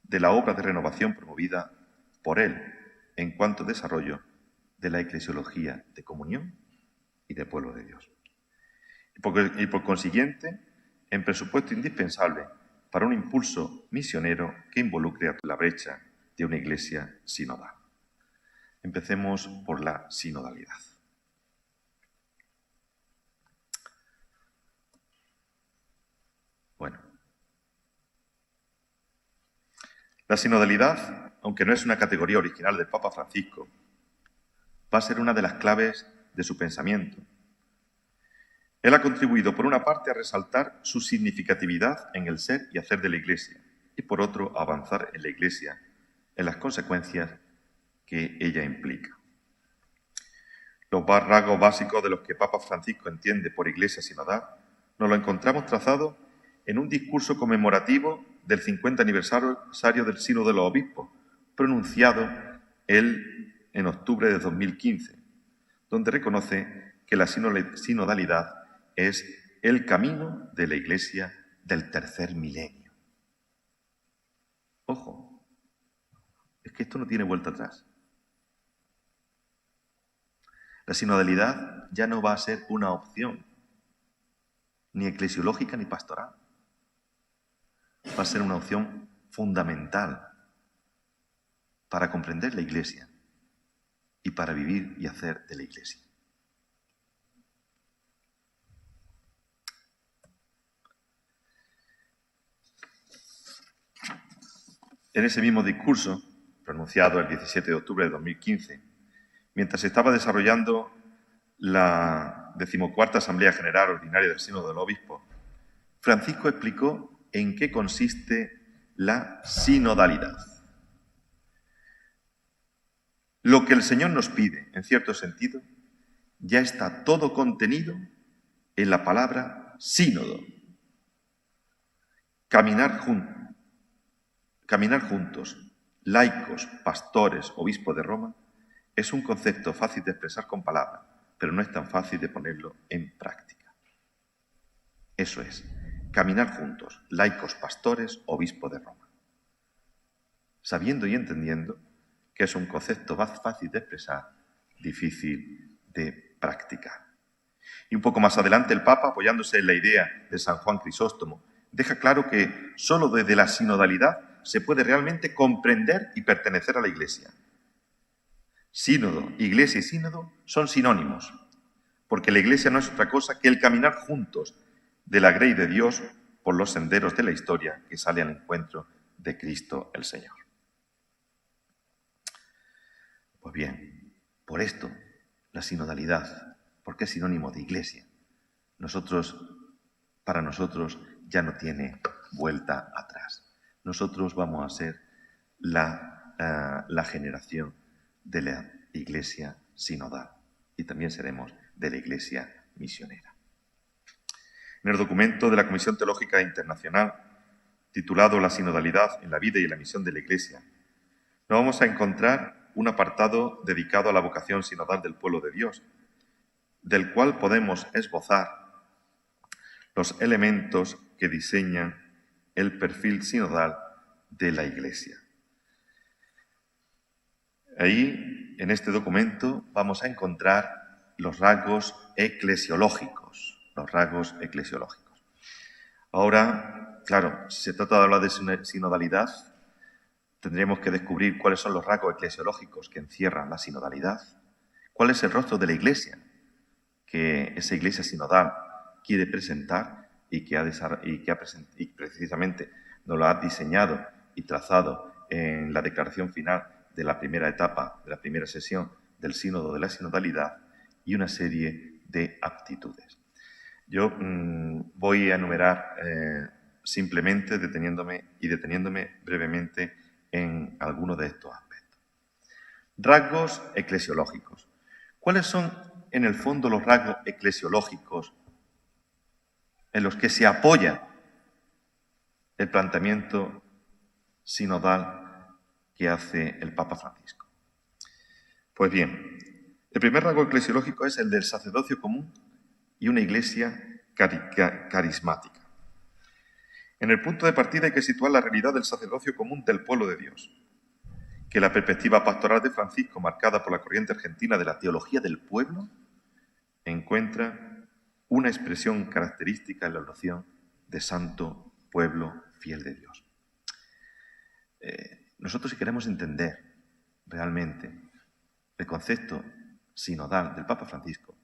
[SPEAKER 1] de la obra de renovación promovida por él en cuanto a desarrollo de la eclesiología de comunión y de pueblo de Dios. Y por consiguiente, en presupuesto indispensable para un impulso misionero que involucre a la brecha de una iglesia sinodal. Empecemos por la sinodalidad. Bueno, la sinodalidad, aunque no es una categoría original del Papa Francisco, va a ser una de las claves de su pensamiento. Él ha contribuido, por una parte, a resaltar su significatividad en el ser y hacer de la Iglesia, y por otro, a avanzar en la Iglesia, en las consecuencias que ella implica. Los rasgos básicos de los que Papa Francisco entiende por Iglesia sinodal nos lo encontramos trazado en un discurso conmemorativo del 50 aniversario del Sínodo de los Obispos, pronunciado él en octubre de 2015, donde reconoce que la sinodalidad es el camino de la Iglesia del tercer milenio. Ojo, es que esto no tiene vuelta atrás. La sinodalidad ya no va a ser una opción, ni eclesiológica ni pastoral. Va a ser una opción fundamental para comprender la Iglesia y para vivir y hacer de la Iglesia. En ese mismo discurso, pronunciado el 17 de octubre de 2015, mientras se estaba desarrollando la 14ª Asamblea General Ordinaria del Sínodo del Obispo, Francisco explicó en qué consiste la sinodalidad. Lo que el Señor nos pide, en cierto sentido, ya está todo contenido en la palabra sínodo. Caminar juntos, laicos, pastores, obispos de Roma, es un concepto fácil de expresar con palabras, pero no es tan fácil de ponerlo en práctica. Eso es, caminar juntos, laicos, pastores, obispos de Roma. Sabiendo y entendiendo que es un concepto más fácil de expresar, difícil de practicar. Y un poco más adelante el Papa, apoyándose en la idea de San Juan Crisóstomo, deja claro que solo desde la sinodalidad se puede realmente comprender y pertenecer a la Iglesia. Sínodo, Iglesia y sínodo son sinónimos, porque la Iglesia no es otra cosa que el caminar juntos de la grey de Dios por los senderos de la historia que sale al encuentro de Cristo el Señor. Pues bien, por esto, la sinodalidad, porque es sinónimo de Iglesia, para nosotros ya no tiene vuelta atrás. Nosotros vamos a ser la generación de la Iglesia sinodal y también seremos de la Iglesia misionera. En el documento de la Comisión Teológica Internacional, titulado La sinodalidad en la vida y en la misión de la Iglesia, nos vamos a encontrar un apartado dedicado a la vocación sinodal del pueblo de Dios, del cual podemos esbozar los elementos que diseñan el perfil sinodal de la Iglesia. Ahí, en este documento, vamos a encontrar los rasgos eclesiológicos. Ahora, claro, si se trata de hablar de sinodalidad, tendremos que descubrir cuáles son los rasgos eclesiológicos que encierran la sinodalidad, cuál es el rostro de la Iglesia que esa Iglesia sinodal quiere presentar y precisamente nos lo ha diseñado y trazado en la declaración final de la primera etapa, de la primera sesión del Sínodo de la Sinodalidad, y una serie de aptitudes. Yo voy a enumerar simplemente deteniéndome brevemente en algunos de estos aspectos. Rasgos eclesiológicos. ¿Cuáles son, en el fondo, los rasgos eclesiológicos en los que se apoya el planteamiento sinodal que hace el Papa Francisco? Pues bien, el primer rasgo eclesiológico es el del sacerdocio común y una Iglesia carismática. En el punto de partida hay que situar la realidad del sacerdocio común del pueblo de Dios, que la perspectiva pastoral de Francisco, marcada por la corriente argentina de la teología del pueblo, encuentra una expresión característica en la oración de santo pueblo fiel de Dios. Nosotros, si queremos entender realmente el concepto sinodal del Papa Francisco,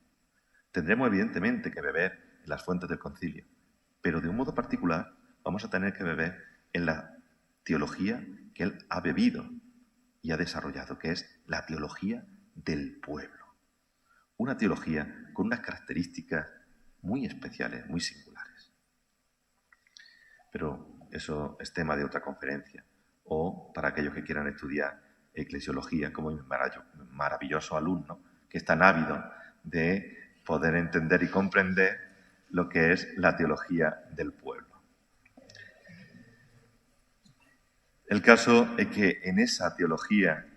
[SPEAKER 1] tendremos evidentemente que beber en las fuentes del concilio, pero de un modo particular vamos a tener que beber en la teología que él ha bebido y ha desarrollado, que es la teología del pueblo. Una teología con unas características muy especiales, muy singulares. Pero eso es tema de otra conferencia, o para aquellos que quieran estudiar eclesiología, como mi maravilloso alumno, que es tan ávido de poder entender y comprender lo que es la teología del pueblo. El caso es que en esa teología,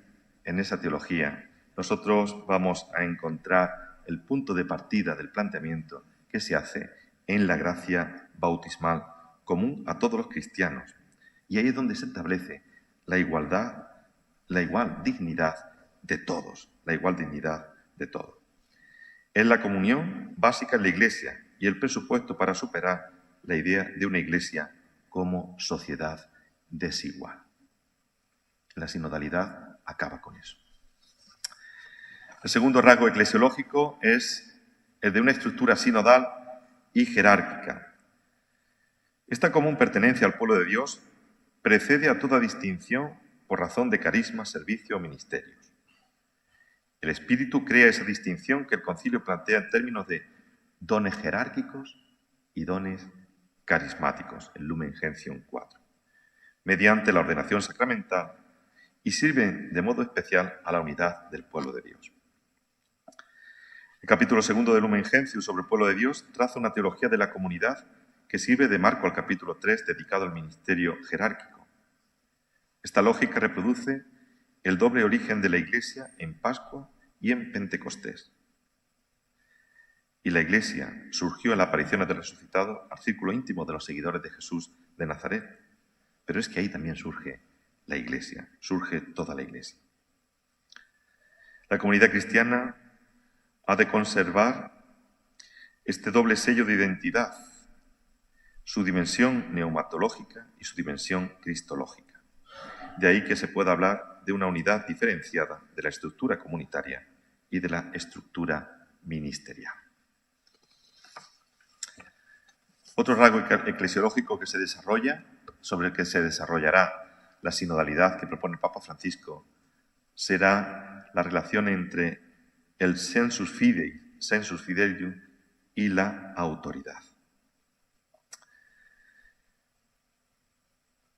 [SPEAKER 1] nosotros vamos a encontrar el punto de partida del planteamiento que se hace en la gracia bautismal común a todos los cristianos. Y ahí es donde se establece la igual dignidad de todos, Es la comunión básica en la Iglesia y el presupuesto para superar la idea de una Iglesia como sociedad desigual. La sinodalidad acaba con eso. El segundo rasgo eclesiológico es el de una estructura sinodal y jerárquica. Esta común pertenencia al pueblo de Dios precede a toda distinción por razón de carisma, servicio o ministerios. El Espíritu crea esa distinción que el Concilio plantea en términos de dones jerárquicos y dones carismáticos, en Lumen Gentium 4, mediante la ordenación sacramental, y sirven de modo especial a la unidad del pueblo de Dios. El capítulo 2 de Lumen Gentium sobre el pueblo de Dios traza una teología de la comunidad que sirve de marco al capítulo 3 dedicado al ministerio jerárquico. Esta lógica reproduce el doble origen de la Iglesia en Pascua y en Pentecostés. Y la Iglesia surgió en las apariciones del resucitado al círculo íntimo de los seguidores de Jesús de Nazaret. Pero es que ahí también surge la Iglesia, surge toda la Iglesia. La comunidad cristiana ha de conservar este doble sello de identidad, su dimensión neumatológica y su dimensión cristológica. De ahí que se pueda hablar de una unidad diferenciada de la estructura comunitaria y de la estructura ministerial. Otro rasgo eclesiológico que se desarrolla, sobre el que se desarrollará la sinodalidad que propone el Papa Francisco, será la relación entre el sensus fidelium y la autoridad.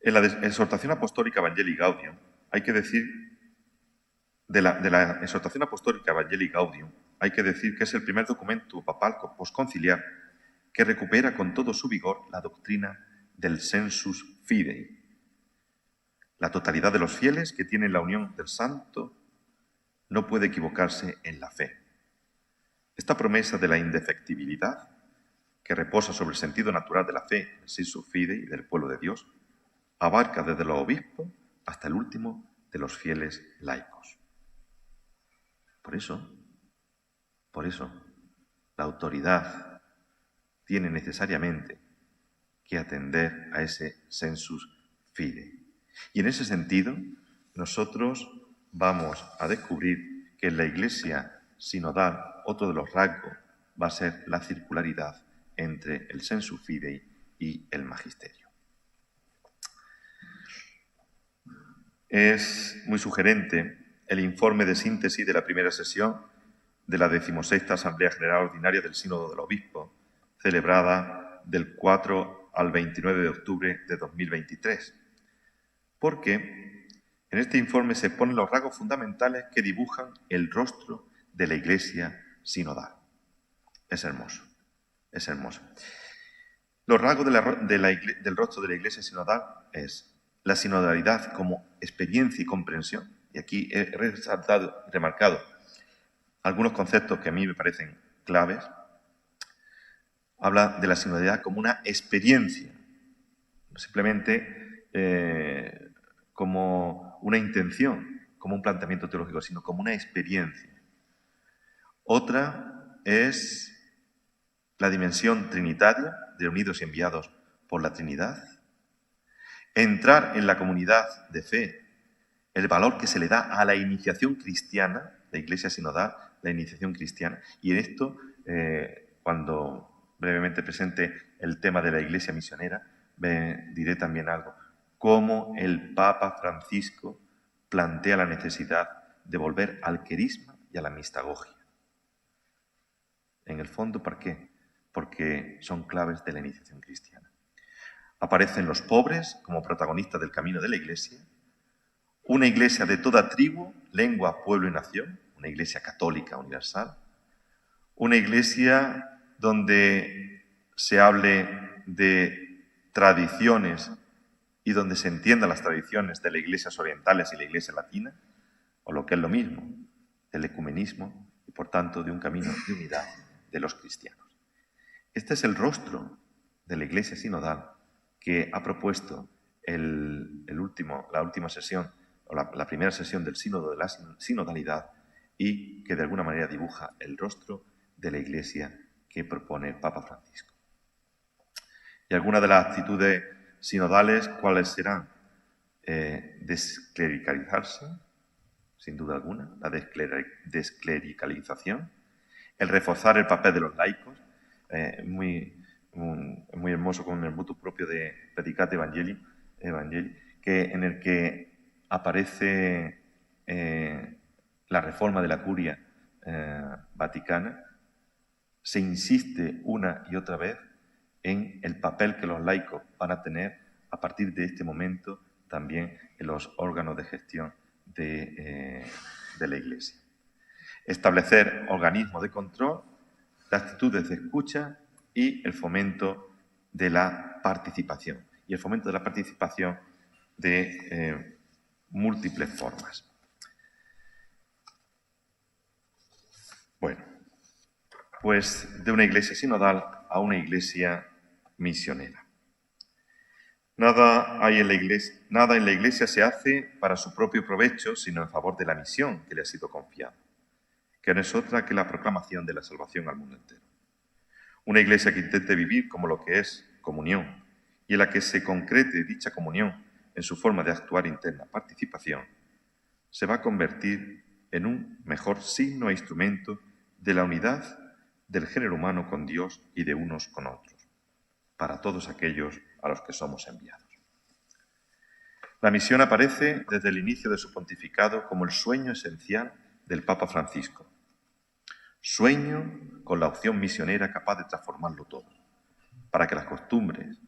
[SPEAKER 1] En la exhortación apostólica Evangelii Gaudium, hay que decir, de la exhortación apostólica Evangelii Gaudium, hay que decir que es el primer documento papal posconciliar que recupera con todo su vigor la doctrina del sensus fidei. La totalidad de los fieles que tienen la unión del santo no puede equivocarse en la fe. Esta promesa de la indefectibilidad, que reposa sobre el sentido natural de la fe, el sensus fidei del pueblo de Dios, abarca desde los obispos hasta el último de los fieles laicos. Por eso, la autoridad tiene necesariamente que atender a ese sensus fidei. Y en ese sentido, nosotros vamos a descubrir que en la Iglesia sinodal otro de los rasgos va a ser la circularidad entre el sensus fidei y el magisterio. Es muy sugerente el informe de síntesis de la primera sesión de la 16ª Asamblea General Ordinaria del Sínodo del Obispo, celebrada del 4 al 29 de octubre de 2023, porque en este informe se ponen los rasgos fundamentales que dibujan el rostro de la Iglesia sinodal. Es hermoso, es hermoso. Los rasgos del rostro de la Iglesia sinodal es la sinodalidad como experiencia y comprensión, y aquí he remarcado algunos conceptos que a mí me parecen claves. Habla de la sinodalidad como una experiencia, no simplemente como una intención, como un planteamiento teológico, sino como una experiencia. Otra es la dimensión trinitaria, de unidos y enviados por la Trinidad. Entrar en la comunidad de fe, el valor que se le da a la iniciación cristiana, la Iglesia sinodal, la iniciación cristiana. Y en esto, cuando brevemente presente el tema de la Iglesia misionera, diré también algo. Cómo el Papa Francisco plantea la necesidad de volver al querisma y a la mistagogia. En el fondo, ¿por qué? Porque son claves de la iniciación cristiana. Aparecen los pobres como protagonistas del camino de la Iglesia, una Iglesia de toda tribu, lengua, pueblo y nación, una Iglesia católica universal, una Iglesia donde se hable de tradiciones y donde se entiendan las tradiciones de las iglesias orientales y la Iglesia latina, o lo que es lo mismo, del ecumenismo y, por tanto, de un camino de unidad de los cristianos. Este es el rostro de la Iglesia sinodal que ha propuesto la última sesión, o la primera sesión del sínodo de la sinodalidad, y que de alguna manera dibuja el rostro de la Iglesia que propone el Papa Francisco. Y algunas de las actitudes sinodales, ¿cuáles serán? Desclericalizarse, sin duda alguna, la desclericalización, el reforzar el papel de los laicos, muy hermoso con el motu propio de Predicate Evangelii, en el que aparece la reforma de la curia vaticana. Se insiste una y otra vez en el papel que los laicos van a tener a partir de este momento también en los órganos de gestión de la Iglesia. Establecer organismos de control, las actitudes de escucha y el fomento de la participación. Y el fomento de la participación de múltiples formas. Bueno, pues de una iglesia sinodal a una iglesia misionera. Nada en la iglesia se hace para su propio provecho, sino en favor de la misión que le ha sido confiada, que no es otra que la proclamación de la salvación al mundo entero. Una iglesia que intente vivir como lo que es comunión y en la que se concrete dicha comunión en su forma de actuar interna, participación, se va a convertir en un mejor signo e instrumento de la unidad del género humano con Dios y de unos con otros, para todos aquellos a los que somos enviados. La misión aparece desde el inicio de su pontificado como el sueño esencial del Papa Francisco. Sueño con la opción misionera capaz de transformarlo todo, para que las costumbres,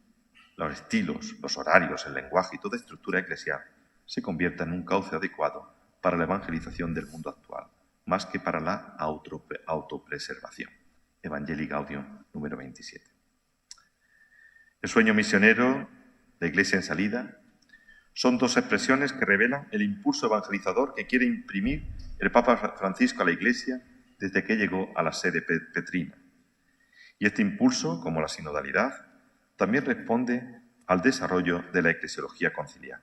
[SPEAKER 1] los estilos, los horarios, el lenguaje y toda estructura eclesial se conviertan en un cauce adecuado para la evangelización del mundo actual, más que para la autopreservación. Evangelii Gaudium, número 27. El sueño misionero, la Iglesia en salida, son dos expresiones que revelan el impulso evangelizador que quiere imprimir el Papa Francisco a la Iglesia desde que llegó a la sede petrina. Y este impulso, como la sinodalidad, también responde al desarrollo de la eclesiología conciliar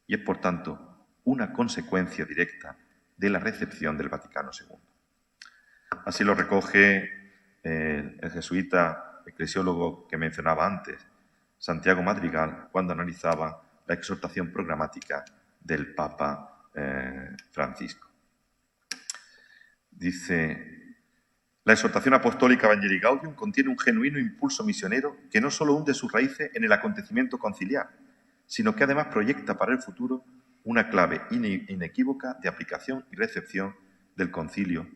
[SPEAKER 1] y es, por tanto, una consecuencia directa de la recepción del Vaticano II. Así lo recoge el jesuita eclesiólogo que mencionaba antes, Santiago Madrigal, cuando analizaba la exhortación programática del Papa Francisco. Dice: la exhortación apostólica Evangelii Gaudium contiene un genuino impulso misionero que no solo hunde sus raíces en el acontecimiento conciliar, sino que además proyecta para el futuro una clave inequívoca de aplicación y recepción del concilio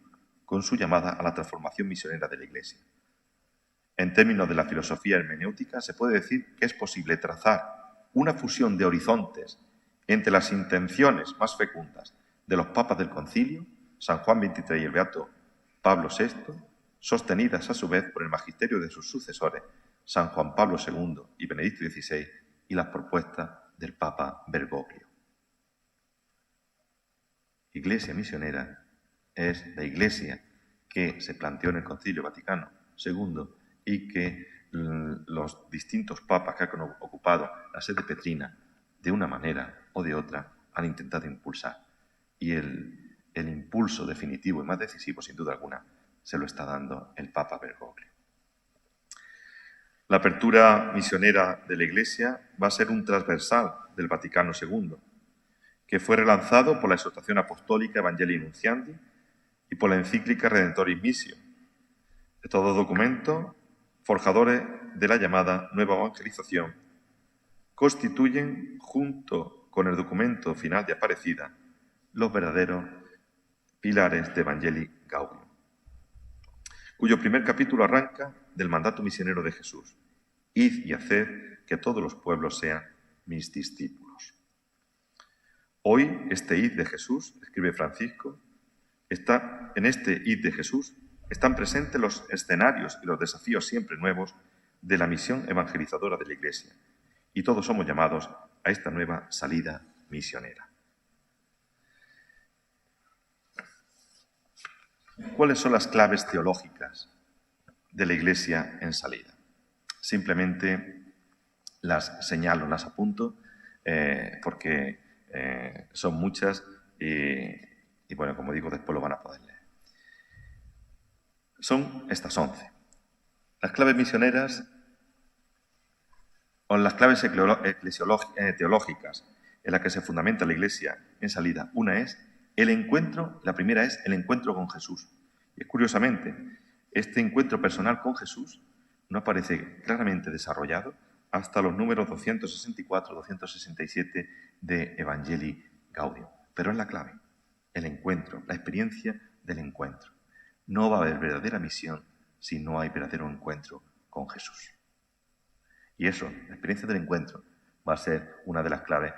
[SPEAKER 1] con su llamada a la transformación misionera de la Iglesia. En términos de la filosofía hermenéutica, se puede decir que es posible trazar una fusión de horizontes entre las intenciones más fecundas de los papas del concilio, San Juan XXIII y el Beato Pablo VI, sostenidas a su vez por el magisterio de sus sucesores, San Juan Pablo II y Benedicto XVI, y las propuestas del Papa Bergoglio. Iglesia misionera es la Iglesia que se planteó en el Concilio Vaticano II y que los distintos papas que han ocupado la sede petrina, de una manera o de otra, han intentado impulsar. Y el impulso definitivo y más decisivo, sin duda alguna, se lo está dando el Papa Bergoglio. La apertura misionera de la Iglesia va a ser un transversal del Vaticano II, que fue relanzado por la exhortación apostólica Evangelii Nunciandi y por la encíclica Redentoris Missio. Estos dos documentos, forjadores de la llamada nueva evangelización, constituyen, junto con el documento final de Aparecida, los verdaderos pilares de Evangelii Gaudium, cuyo primer capítulo arranca del mandato misionero de Jesús: id y haced que todos los pueblos sean mis discípulos. Hoy, este id de Jesús, escribe Francisco, en este id de Jesús están presentes los escenarios y los desafíos siempre nuevos de la misión evangelizadora de la Iglesia, y todos somos llamados a esta nueva salida misionera. ¿Cuáles son las claves teológicas de la Iglesia en salida? Simplemente las señalo, las apunto, porque son muchas y, bueno, como digo, después lo van a poder leer. Son estas 11. Las claves misioneras o las claves teológicas en las que se fundamenta la Iglesia en salida. Una es el encuentro, la primera es el encuentro con Jesús. Y curiosamente, este encuentro personal con Jesús no aparece claramente desarrollado hasta los números 264, 267 de Evangelii Gaudium. Pero es la clave, el encuentro, la experiencia del encuentro. No va a haber verdadera misión si no hay verdadero encuentro con Jesús. Y eso, la experiencia del encuentro, va a ser una de las claves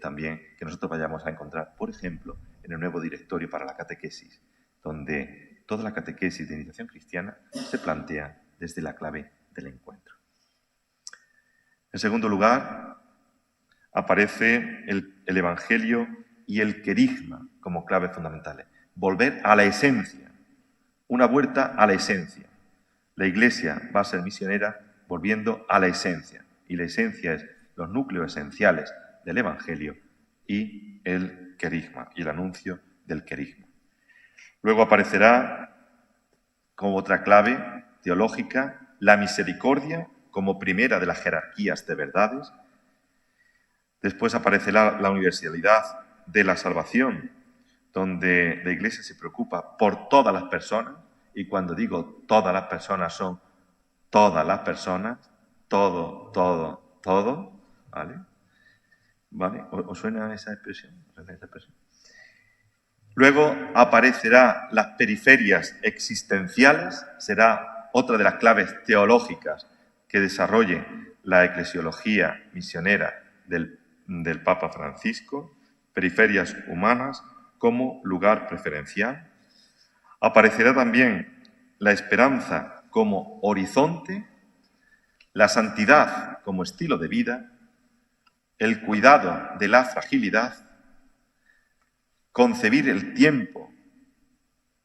[SPEAKER 1] también que nosotros vayamos a encontrar, por ejemplo, en el nuevo directorio para la catequesis, donde toda la catequesis de iniciación cristiana se plantea desde la clave del encuentro. En segundo lugar, aparece el Evangelio y el querigma como claves fundamentales. Volver a la esencia, una vuelta a la esencia. La Iglesia va a ser misionera volviendo a la esencia. Y la esencia es los núcleos esenciales del Evangelio y el querigma, y el anuncio del querigma. Luego aparecerá como otra clave teológica la misericordia como primera de las jerarquías de verdades. Después aparecerá la universalidad de la salvación, donde la Iglesia se preocupa por todas las personas, y cuando digo todas las personas son todas las personas, todo, ¿vale? ¿Vale? ¿Os suena esa expresión? Luego aparecerá las periferias existenciales, será otra de las claves teológicas que desarrolle la eclesiología misionera del Papa Francisco, periferias humanas como lugar preferencial. Aparecerá también la esperanza como horizonte, la santidad como estilo de vida, el cuidado de la fragilidad, concebir el tiempo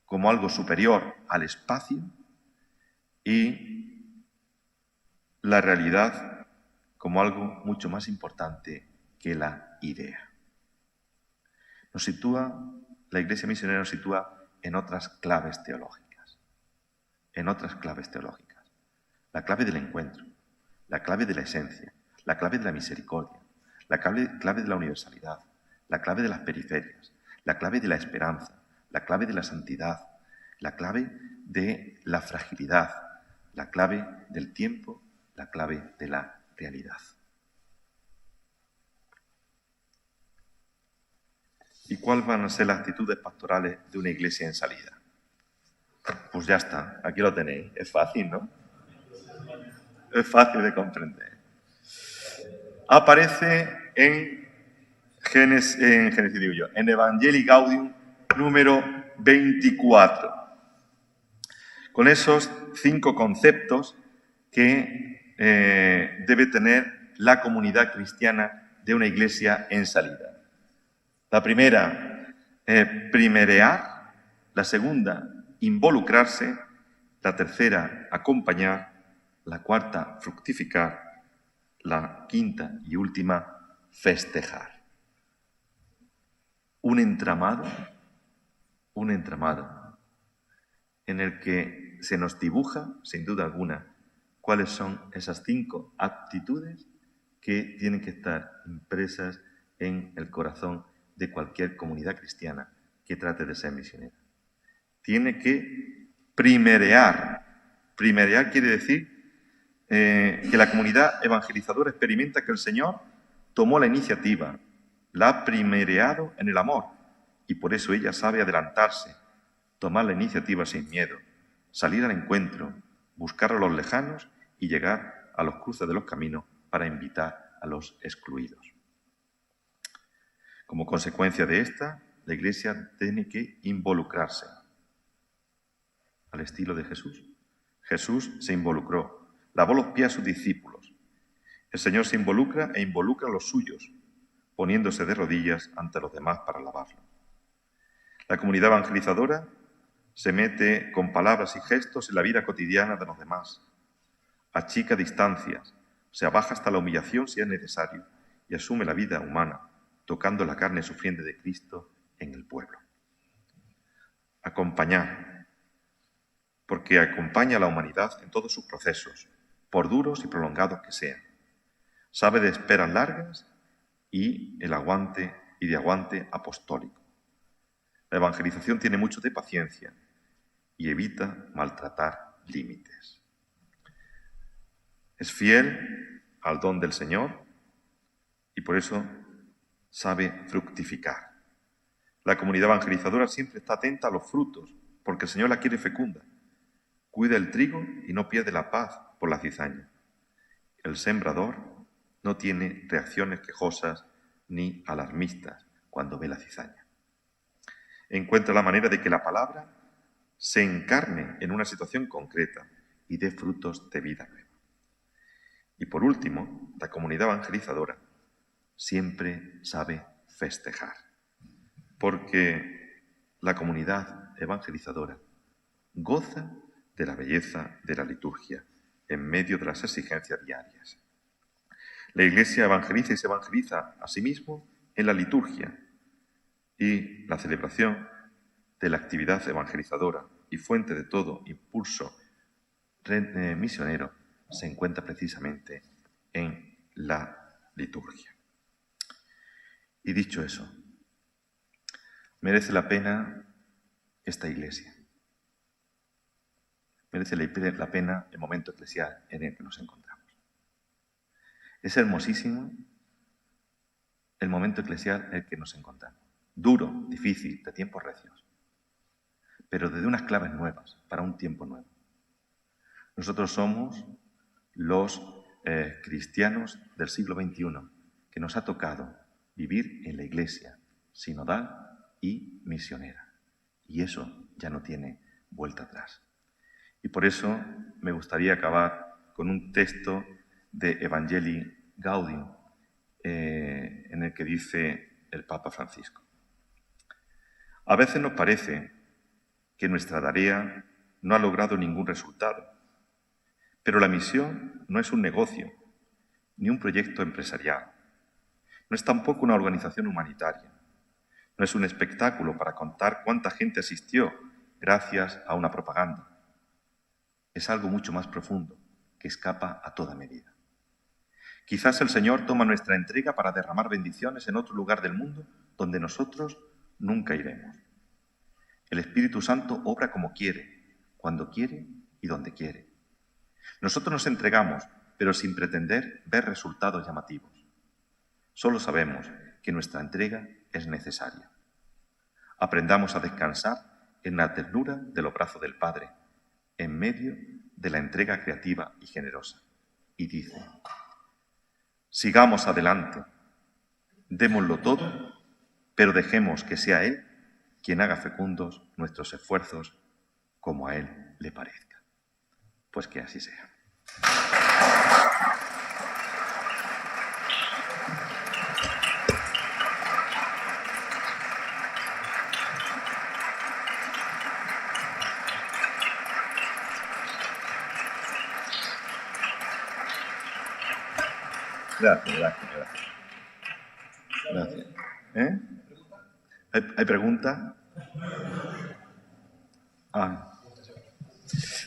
[SPEAKER 1] como algo superior al espacio y la realidad como algo mucho más importante que la idea. La Iglesia misionera nos sitúa en otras claves teológicas, la clave del encuentro, la clave de la esencia, la clave de la misericordia, la clave de la universalidad, la clave de las periferias, la clave de la esperanza, la clave de la santidad, la clave de la fragilidad, la clave del tiempo, la clave de la realidad. ¿Y cuáles van a ser las actitudes pastorales de una iglesia en salida? Pues ya está, aquí lo tenéis. Es fácil, ¿no? Es fácil de comprender. Aparece en en Evangelii Gaudium número 24, con esos 5 conceptos que debe tener la comunidad cristiana de una iglesia en salida. La primera, primerear; la segunda, involucrarse; la tercera, acompañar; la cuarta, fructificar; la quinta y última, festejar. Un entramado en el que se nos dibuja, sin duda alguna, cuáles son esas 5 aptitudes que tienen que estar impresas en el corazón de cualquier comunidad cristiana que trate de ser misionera. Tiene que primerear. Primerear quiere decir que la comunidad evangelizadora experimenta que el Señor tomó la iniciativa, la ha primereado en el amor, y por eso ella sabe adelantarse, tomar la iniciativa sin miedo, salir al encuentro, buscar a los lejanos y llegar a los cruces de los caminos para invitar a los excluidos. Como consecuencia de esta, la Iglesia tiene que involucrarse al estilo de Jesús. Jesús se involucró, lavó los pies a sus discípulos. El Señor se involucra e involucra a los suyos, poniéndose de rodillas ante los demás para lavarlos. La comunidad evangelizadora se mete con palabras y gestos en la vida cotidiana de los demás, achica distancias, se abaja hasta la humillación si es necesario y asume la vida humana, tocando la carne sufriente de Cristo en el pueblo. Acompañar, porque acompaña a la humanidad en todos sus procesos, por duros y prolongados que sean. Sabe de esperas largas y de aguante apostólico. La evangelización tiene mucho de paciencia y evita maltratar límites. Es fiel al don del Señor y por eso sabe fructificar. La comunidad evangelizadora siempre está atenta a los frutos, porque el Señor la quiere fecunda. Cuida el trigo y no pierde la paz por la cizaña. El sembrador no tiene reacciones quejosas ni alarmistas cuando ve la cizaña. Encuentra la manera de que la palabra se encarne en una situación concreta y dé frutos de vida nueva. Y por último, la comunidad evangelizadora siempre sabe festejar, porque la comunidad evangelizadora goza de la belleza de la liturgia en medio de las exigencias diarias. La Iglesia evangeliza y se evangeliza a sí mismo en la liturgia y la celebración de la actividad evangelizadora y fuente de todo impulso misionero se encuentra precisamente en la liturgia. Y dicho eso, merece la pena esta Iglesia. Merece la pena el momento eclesial en el que nos encontramos. Es hermosísimo el momento eclesial en el que nos encontramos. Duro, difícil, de tiempos recios, pero desde unas claves nuevas, para un tiempo nuevo. Nosotros somos los cristianos del siglo XXI, que nos ha tocado vivir en la Iglesia sinodal y misionera. Y eso ya no tiene vuelta atrás. Y por eso me gustaría acabar con un texto de Evangelii Gaudium, en el que dice el Papa Francisco: a veces nos parece que nuestra tarea no ha logrado ningún resultado, pero la misión no es un negocio, ni un proyecto empresarial. No es tampoco una organización humanitaria. No es un espectáculo para contar cuánta gente asistió gracias a una propaganda. Es algo mucho más profundo, que escapa a toda medida. Quizás el Señor toma nuestra entrega para derramar bendiciones en otro lugar del mundo donde nosotros nunca iremos. El Espíritu Santo obra como quiere, cuando quiere y donde quiere. Nosotros nos entregamos, pero sin pretender ver resultados llamativos. Solo sabemos que nuestra entrega es necesaria. Aprendamos a descansar en la ternura de los brazos del Padre, en medio de la entrega creativa y generosa. Y dice: sigamos adelante, démoslo todo, pero dejemos que sea Él quien haga fecundos nuestros esfuerzos como a Él le parezca. Pues que así sea. Gracias. ¿Hay pregunta?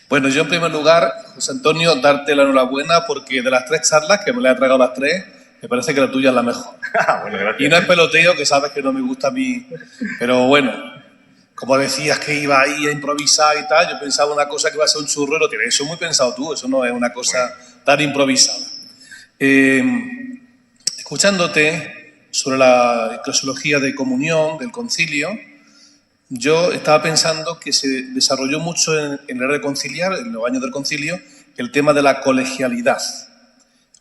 [SPEAKER 2] Bueno, yo en primer lugar, José Antonio, darte la enhorabuena porque de las 3 charlas, que me las he tragado las 3, me parece que la tuya es la mejor.
[SPEAKER 1] Bueno, gracias.
[SPEAKER 2] Y no es peloteo, que sabes que no me gusta a mí, pero bueno, como decías que iba ahí a improvisar y tal, yo pensaba una cosa que iba a ser un churro, lo tienes eso muy pensado tú, eso no es una cosa tan improvisada. Escuchándote sobre la eclesiología de comunión, del concilio, yo estaba pensando que se desarrolló mucho en la era de conciliar, en los años del concilio, el tema de la colegialidad.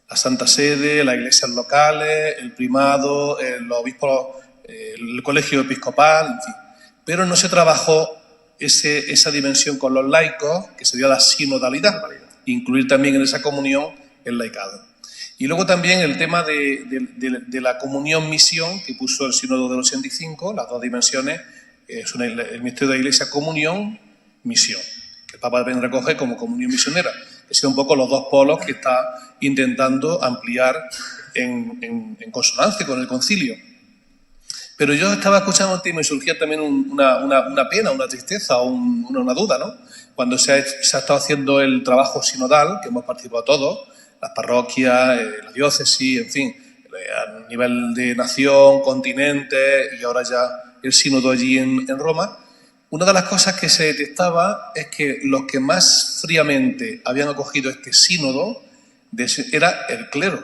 [SPEAKER 2] La Santa Sede, las iglesias locales, el primado, los obispos, el colegio episcopal, en fin. Pero no se trabajó esa dimensión con los laicos, que sería la sinodalidad, incluir también en esa comunión el laicado. Y luego también el tema de la comunión-misión que puso el Sínodo del 85, las dos dimensiones, son el misterio de la Iglesia, comunión, misión, que el Papa también recoge como comunión misionera, que son un poco los dos polos que está intentando ampliar en consonancia con el concilio. Pero yo estaba escuchándote y me surgía también una pena, una tristeza, una duda, ¿no? Cuando se ha estado haciendo el trabajo sinodal, que hemos participado todos, las parroquias, la diócesis, en fin, a nivel de nación, continente y ahora ya el sínodo allí en Roma, una de las cosas que se detectaba es que los que más fríamente habían acogido este sínodo era el clero.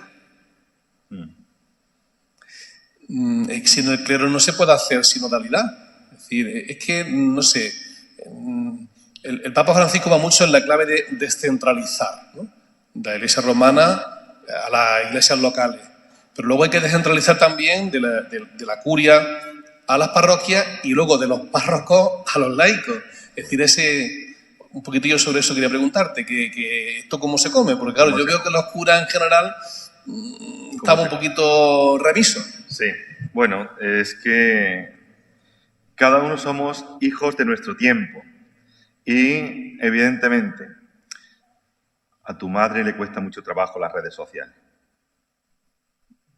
[SPEAKER 2] Sin el clero no se puede hacer sinodalidad. Es decir, es que, no sé, el Papa Francisco va mucho en la clave de descentralizar, ¿no? De la Iglesia romana a las iglesias locales. Pero luego hay que descentralizar también de la curia a las parroquias y luego de los párrocos a los laicos. Es decir, un poquitillo sobre eso quería preguntarte, que esto cómo se come, porque claro, yo veo que los curas en general estamos un poquito remisos.
[SPEAKER 1] Sí, bueno, es que cada uno somos hijos de nuestro tiempo Y, evidentemente, a tu madre le cuesta mucho trabajo las redes sociales.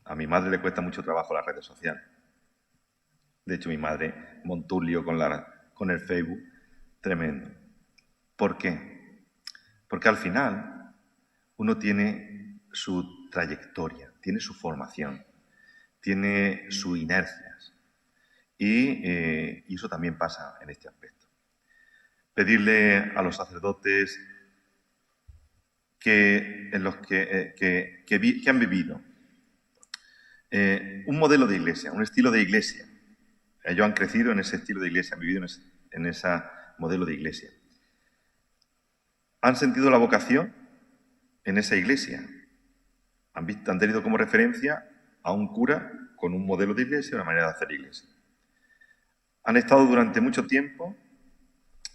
[SPEAKER 1] A mi madre le cuesta mucho trabajo las redes sociales. De hecho, mi madre montó un lío con el Facebook tremendo. ¿Por qué? Porque al final uno tiene su trayectoria, tiene su formación, tiene sus inercias. Y eso también pasa en este aspecto. Pedirle a los sacerdotes que han vivido un modelo de iglesia, un estilo de iglesia. Ellos han crecido en ese estilo de iglesia, han vivido en ese modelo de iglesia. Han sentido la vocación en esa iglesia. Han tenido como referencia a un cura con un modelo de iglesia, una manera de hacer iglesia. Han estado durante mucho tiempo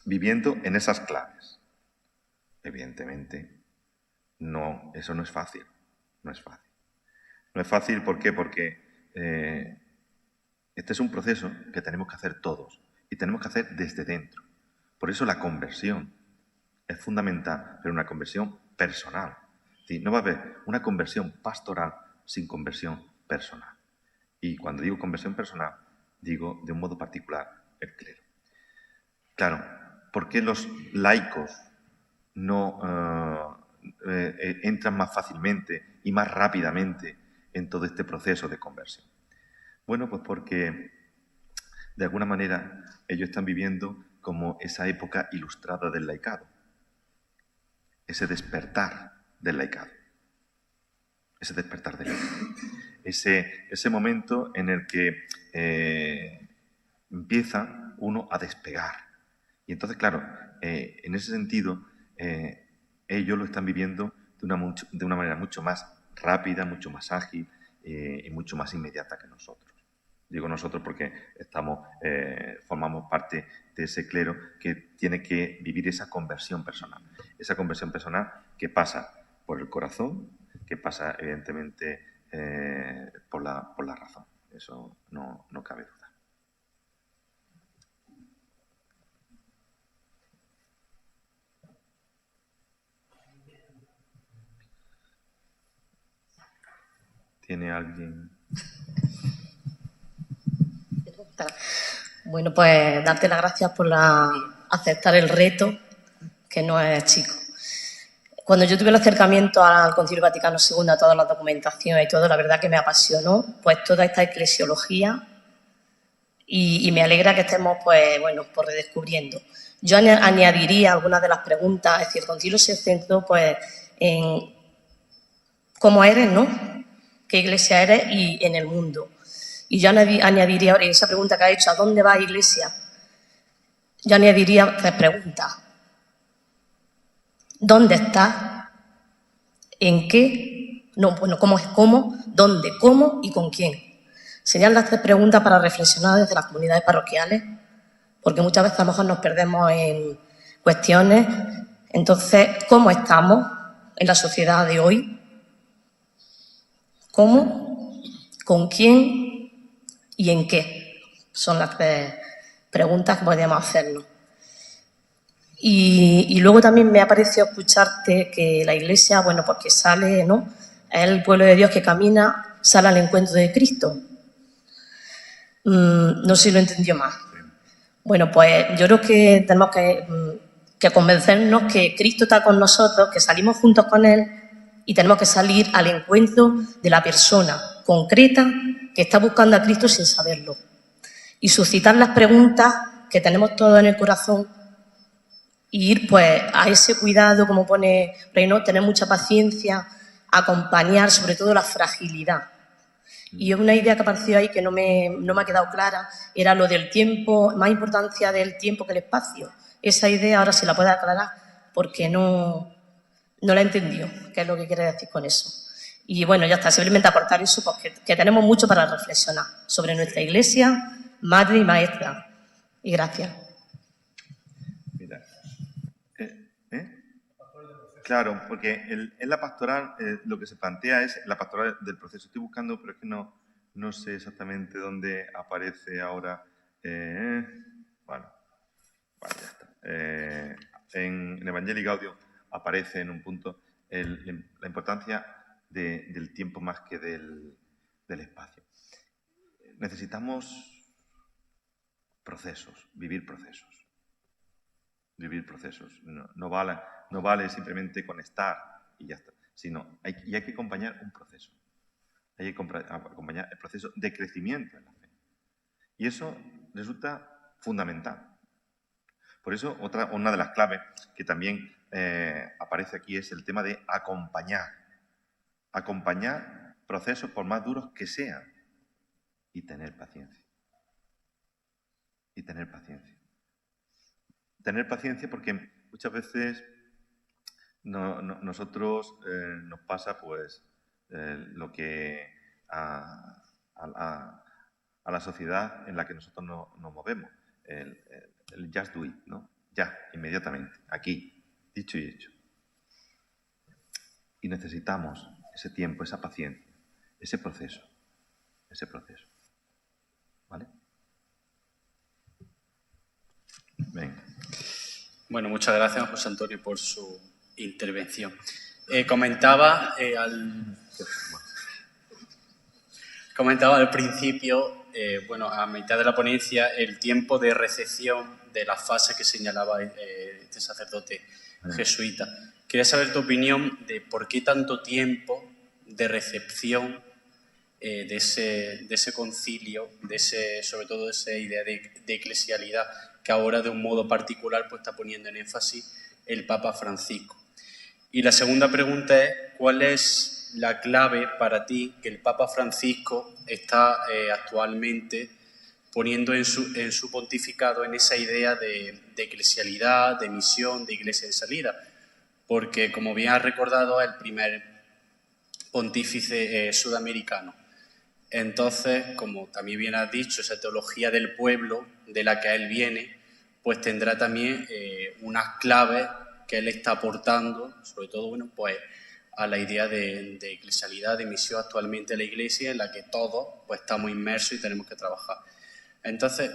[SPEAKER 1] viviendo en esas claves. Evidentemente, no, eso no es fácil. No es fácil. No es fácil, ¿por qué? Porque este es un proceso que tenemos que hacer todos y tenemos que hacer desde dentro. Por eso la conversión es fundamental, pero una conversión personal. Es decir, no va a haber una conversión pastoral sin conversión personal. Y cuando digo conversión personal, digo de un modo particular el clero. Claro, ¿por qué los laicos no entran más fácilmente y más rápidamente en todo este proceso de conversión? Bueno, pues porque de alguna manera ellos están viviendo como esa época ilustrada del laicado, ese despertar del laicado, ese momento en el que empieza uno a despegar. Y entonces, claro, en ese sentido, ellos lo están viviendo de una manera mucho más rápida, mucho más ágil y mucho más inmediata que nosotros. Digo nosotros porque formamos parte de ese clero que tiene que vivir esa conversión personal. Esa conversión personal que pasa por el corazón, que pasa evidentemente por la razón. Eso no cabe duda. ¿Tiene alguien?
[SPEAKER 3] Bueno, pues darte las gracias por aceptar el reto, que no es chico. Cuando yo tuve el acercamiento al Concilio Vaticano II, a toda la documentación y todo, la verdad que me apasionó pues toda esta eclesiología y me alegra que estemos pues redescubriendo. Yo añadiría algunas de las preguntas, es decir, el Concilio se centró pues en cómo eres, ¿no? ¿Qué iglesia eres y en el mundo? Y yo añadiría ahora esa pregunta que ha hecho, ¿a dónde va Iglesia? Yo añadiría 3 preguntas. ¿Dónde estás? ¿En qué? No, bueno, ¿cómo es cómo? ¿Dónde? ¿Cómo? ¿Y con quién? Serían las 3 preguntas para reflexionar desde las comunidades parroquiales, porque muchas veces a lo mejor nos perdemos en cuestiones. Entonces, ¿cómo estamos en la sociedad de hoy? ¿Cómo? ¿Con quién? ¿Y en qué? Son las 3 preguntas que podríamos hacernos. Y luego también me ha parecido escucharte que la Iglesia, bueno, pues que sale, ¿no? Es el pueblo de Dios que camina, sale al encuentro de Cristo. No sé si lo entendió más. Bueno, pues yo creo que tenemos que convencernos que Cristo está con nosotros, que salimos juntos con Él y tenemos que salir al encuentro de la persona concreta que está buscando a Cristo sin saberlo. Y suscitar las preguntas que tenemos todos en el corazón y ir pues a ese cuidado, como pone Reino, tener mucha paciencia, acompañar sobre todo la fragilidad. Y una idea que apareció ahí que no me ha quedado clara era lo del tiempo, más importancia del tiempo que el espacio. Esa idea ahora se la puede aclarar porque no la he entendido, qué es lo que quiere decir con eso. Y bueno, ya está, simplemente aportar eso porque que tenemos mucho para reflexionar sobre nuestra Iglesia, madre y maestra. Y gracias.
[SPEAKER 1] Mira, claro, porque en la pastoral lo que se plantea es la pastoral del proceso. Estoy buscando, pero es que no sé exactamente dónde aparece ahora. Bueno, ya está. en Evangelii Gaudium aparece en un punto la importancia del tiempo más que del espacio. Necesitamos procesos, vivir procesos. Vivir procesos. No vale simplemente con estar y ya está, sino hay que acompañar un proceso. Hay que acompañar el proceso de crecimiento en la fe. Y eso resulta fundamental. Por eso, una de las claves que también aparece aquí es el tema de acompañar. Acompañar procesos por más duros que sean y tener paciencia. Y tener paciencia. Tener paciencia porque muchas veces nosotros nos pasa pues lo que a la sociedad en la que nosotros nos movemos. El just do it, ¿no? Ya, inmediatamente, aquí, dicho y hecho. Y necesitamos ese tiempo, esa paciencia, ese proceso. ¿Vale? Venga.
[SPEAKER 4] Bueno, muchas gracias, José Antonio, por su intervención. Comentaba al principio, a mitad de la ponencia, el tiempo de recepción de las fases que señalaba este sacerdote jesuita. Quería saber tu opinión de por qué tanto tiempo de recepción de ese concilio, sobre todo de esa idea de eclesialidad que ahora de un modo particular pues está poniendo en énfasis el Papa Francisco. Y la segunda pregunta es, ¿cuál es la clave para ti que el Papa Francisco está actualmente poniendo en su pontificado en esa idea de eclesialidad, de misión, de iglesia de salida? Porque, como bien has recordado, es el primer pontífice sudamericano. Entonces, como también bien has dicho, esa teología del pueblo de la que él viene, pues tendrá también unas claves que él está aportando, sobre todo, pues a la idea de eclesialidad, de misión actualmente de la Iglesia, en la que todos pues estamos inmersos y tenemos que trabajar. Entonces,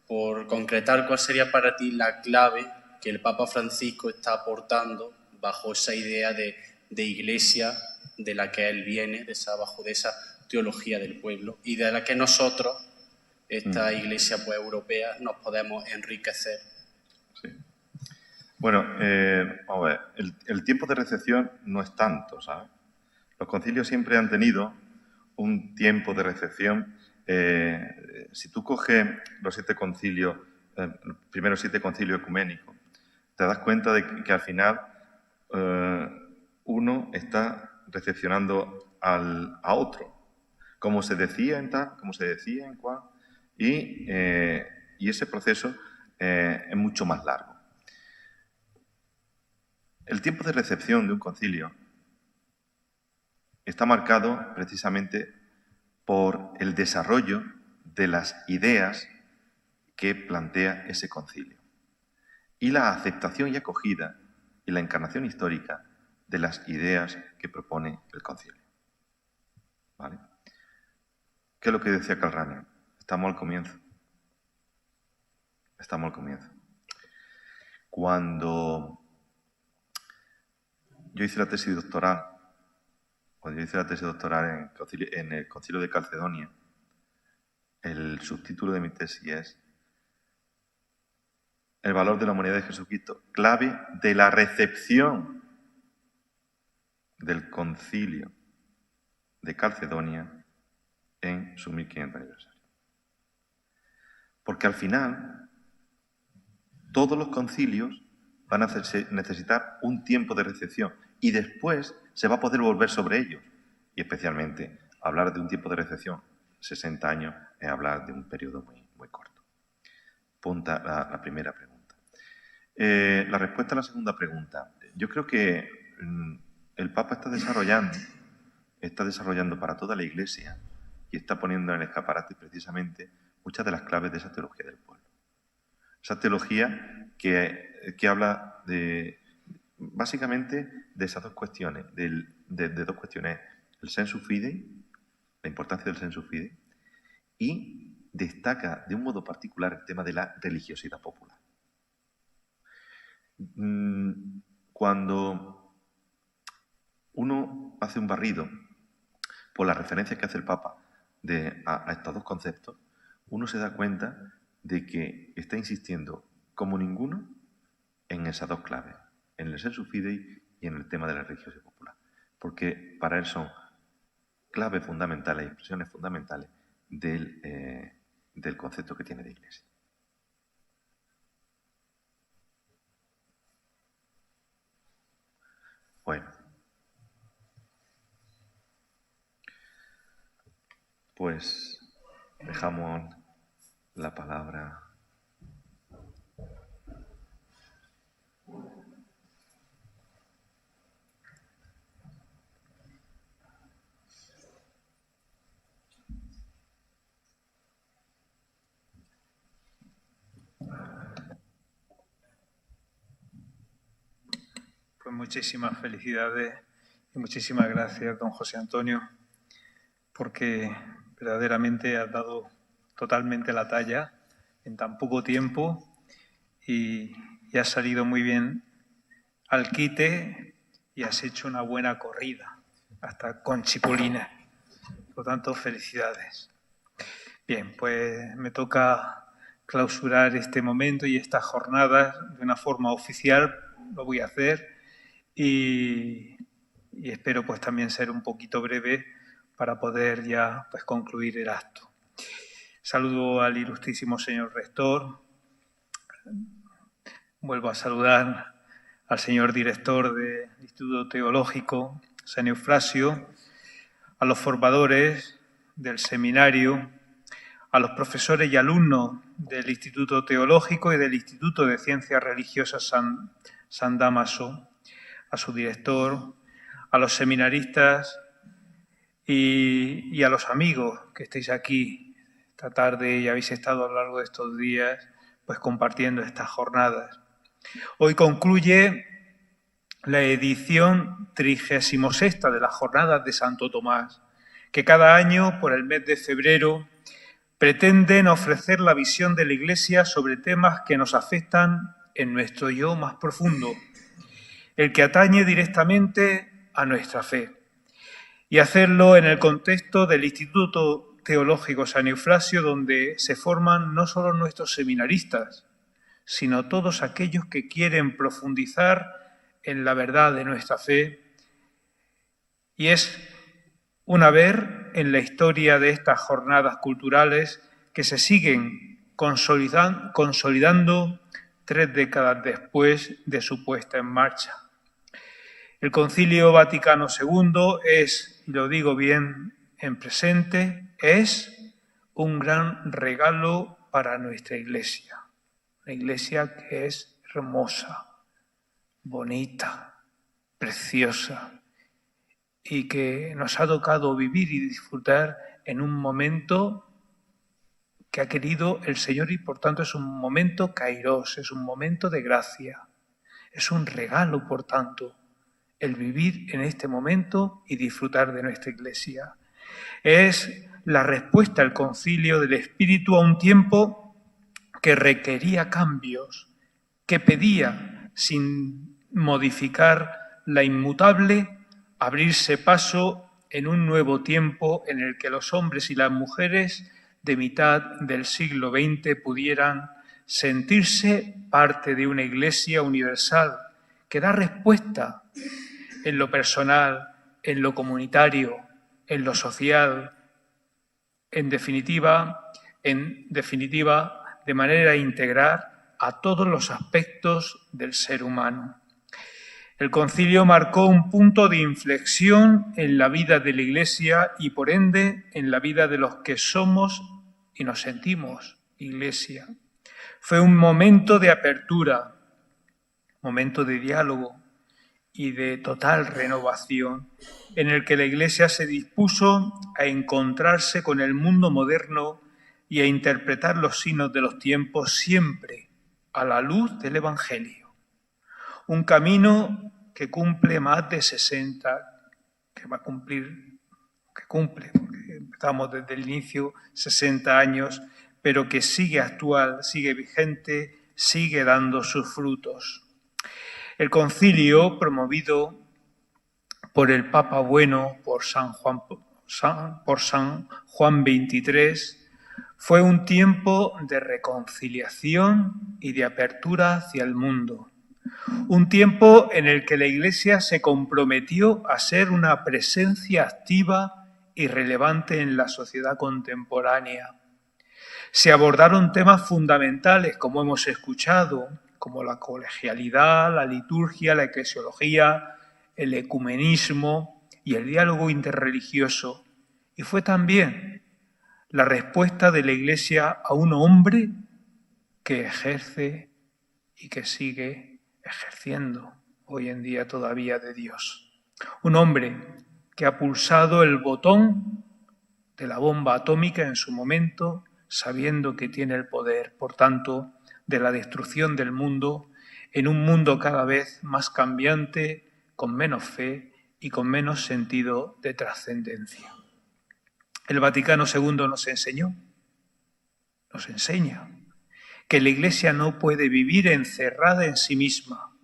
[SPEAKER 4] por concretar, ¿cuál sería para ti la clave que el Papa Francisco está aportando bajo esa idea de Iglesia de la que él viene, bajo esa teología del pueblo y de la que nosotros, esta Iglesia pues, europea, nos podemos enriquecer?
[SPEAKER 1] Sí. Bueno, vamos a ver, el tiempo de recepción no es tanto, ¿sabes? Los concilios siempre han tenido un tiempo de recepción. Si tú coges los 7 concilios, los primeros 7 concilios ecuménicos, te das cuenta de que al final uno está recepcionando a otro, como se decía en tal, como se decía en cual, y ese proceso es mucho más largo. El tiempo de recepción de un concilio está marcado precisamente por el desarrollo de las ideas que plantea ese concilio y la aceptación y acogida y la encarnación histórica de las ideas que propone el concilio. ¿Vale? ¿Qué es lo que decía Calraño? Estamos al comienzo. Estamos al comienzo. Cuando yo hice la tesis doctoral, en el Concilio de Calcedonia, el subtítulo de mi tesis es El valor de la humanidad de Jesucristo, clave de la recepción del Concilio de Calcedonia en su 1500 aniversario. Porque al final, todos los concilios van a necesitar un tiempo de recepción y después se va a poder volver sobre ellos. Y especialmente, hablar de un tiempo de recepción, 60 años, es hablar de un periodo muy, muy corto. Punta la primera pregunta. La respuesta a la segunda pregunta. Yo creo que el Papa está desarrollando para toda la Iglesia y está poniendo en el escaparate precisamente muchas de las claves de esa teología del pueblo. Esa teología que habla básicamente de esas dos cuestiones, de dos cuestiones, el sensu fidei, la importancia del sensu fidei, y destaca de un modo particular el tema de la religiosidad popular. Cuando uno hace un barrido por las referencias que hace el Papa a estos dos conceptos, uno se da cuenta de que está insistiendo como ninguno en esas dos claves, en el sensu fidei y en el tema de la religiosidad popular, porque para él son claves fundamentales, expresiones fundamentales del concepto que tiene de Iglesia. Bueno, pues dejamos la palabra.
[SPEAKER 5] Pues muchísimas felicidades y muchísimas gracias, don José Antonio, porque verdaderamente has dado totalmente la talla en tan poco tiempo y has salido muy bien al quite y has hecho una buena corrida, hasta con chipolines. Por lo tanto, felicidades. Bien, pues me toca clausurar este momento y estas jornadas de una forma oficial, lo voy a hacer. Y espero pues también ser un poquito breve para poder ya pues concluir el acto. Saludo al ilustrísimo señor rector, vuelvo a saludar al señor director del Instituto Teológico, San Eufrasio, a los formadores del seminario, a los profesores y alumnos del Instituto Teológico y del Instituto de Ciencias Religiosas San Dámaso, a su director, a los seminaristas y a los amigos que estáis aquí esta tarde y habéis estado a lo largo de estos días pues compartiendo estas jornadas. Hoy concluye la edición 36ª de las Jornadas de Santo Tomás, que cada año, por el mes de febrero, pretenden ofrecer la visión de la Iglesia sobre temas que nos afectan en nuestro yo más profundo, el que atañe directamente a nuestra fe, y hacerlo en el contexto del Instituto Teológico San Eufrasio, donde se forman no solo nuestros seminaristas, sino todos aquellos que quieren profundizar en la verdad de nuestra fe. Y es una vez en la historia de estas jornadas culturales que se siguen consolidando 3 décadas después de su puesta en marcha. El Concilio Vaticano II es, y lo digo bien en presente, es un gran regalo para nuestra Iglesia. Una Iglesia que es hermosa, bonita, preciosa y que nos ha tocado vivir y disfrutar en un momento que ha querido el Señor y por tanto es un momento kairos, es un momento de gracia, es un regalo por tanto el vivir en este momento y disfrutar de nuestra Iglesia. Es la respuesta al concilio del Espíritu a un tiempo que requería cambios, que pedía, sin modificar la inmutable, abrirse paso en un nuevo tiempo en el que los hombres y las mujeres de mitad del siglo XX pudieran sentirse parte de una Iglesia universal que da respuesta en lo personal, en lo comunitario, en lo social, en definitiva, de manera integral a todos los aspectos del ser humano. El concilio marcó un punto de inflexión en la vida de la Iglesia y, por ende, en la vida de los que somos y nos sentimos Iglesia. Fue un momento de apertura, momento de diálogo y de total renovación, en el que la Iglesia se dispuso a encontrarse con el mundo moderno y a interpretar los signos de los tiempos siempre a la luz del Evangelio. Un camino que cumple más de 60, que cumple, porque empezamos desde el inicio 60 años, pero que sigue actual, sigue vigente, sigue dando sus frutos. El concilio, promovido por el Papa Bueno, por San Juan XXIII, fue un tiempo de reconciliación y de apertura hacia el mundo. Un tiempo en el que la Iglesia se comprometió a ser una presencia activa y relevante en la sociedad contemporánea. Se abordaron temas fundamentales, como hemos escuchado, como la colegialidad, la liturgia, la eclesiología, el ecumenismo y el diálogo interreligioso. Y fue también la respuesta de la Iglesia a un hombre que ejerce y que sigue ejerciendo hoy en día todavía de Dios. Un hombre que ha pulsado el botón de la bomba atómica en su momento, sabiendo que tiene el poder, por tanto, de la destrucción del mundo, en un mundo cada vez más cambiante, con menos fe y con menos sentido de trascendencia. El Vaticano II nos enseña, que la Iglesia no puede vivir encerrada en sí misma.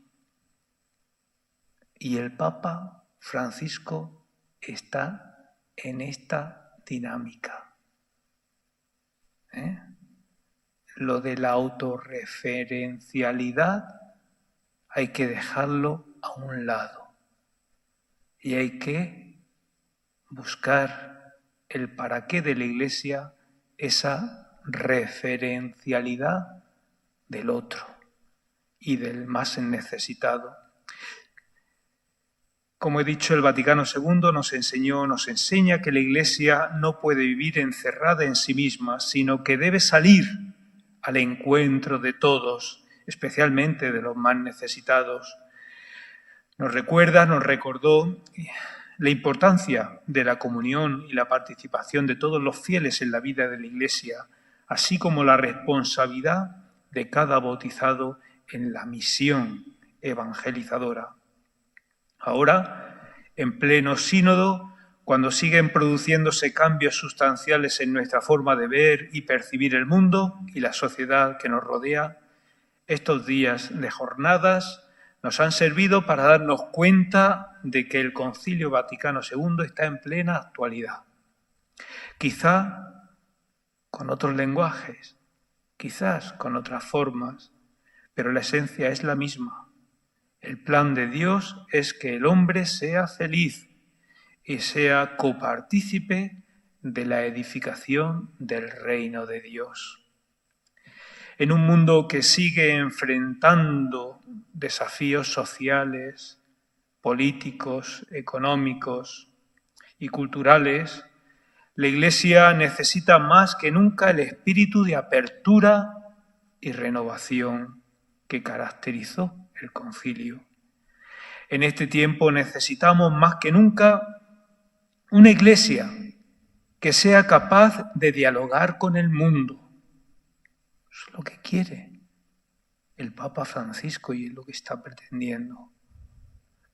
[SPEAKER 5] Y el Papa Francisco está en esta dinámica. Lo de la autorreferencialidad hay que dejarlo a un lado y hay que buscar el para qué de la Iglesia, esa referencialidad del otro y del más necesitado. Como he dicho, el Vaticano II nos enseña que la Iglesia no puede vivir encerrada en sí misma, sino que debe salir al encuentro de todos, especialmente de los más necesitados. Nos recordó la importancia de la comunión y la participación de todos los fieles en la vida de la Iglesia, así como la responsabilidad de cada bautizado en la misión evangelizadora. Ahora, en pleno sínodo, cuando siguen produciéndose cambios sustanciales en nuestra forma de ver y percibir el mundo y la sociedad que nos rodea, estos días de jornadas nos han servido para darnos cuenta de que el Concilio Vaticano II está en plena actualidad. Quizá con otros lenguajes, quizás con otras formas, pero la esencia es la misma. El plan de Dios es que el hombre sea feliz y sea copartícipe de la edificación del reino de Dios. En un mundo que sigue enfrentando desafíos sociales, políticos, económicos y culturales, la Iglesia necesita más que nunca el espíritu de apertura y renovación que caracterizó el concilio. En este tiempo necesitamos más que nunca una Iglesia que sea capaz de dialogar con el mundo. Eso es lo que quiere el Papa Francisco y es lo que está pretendiendo.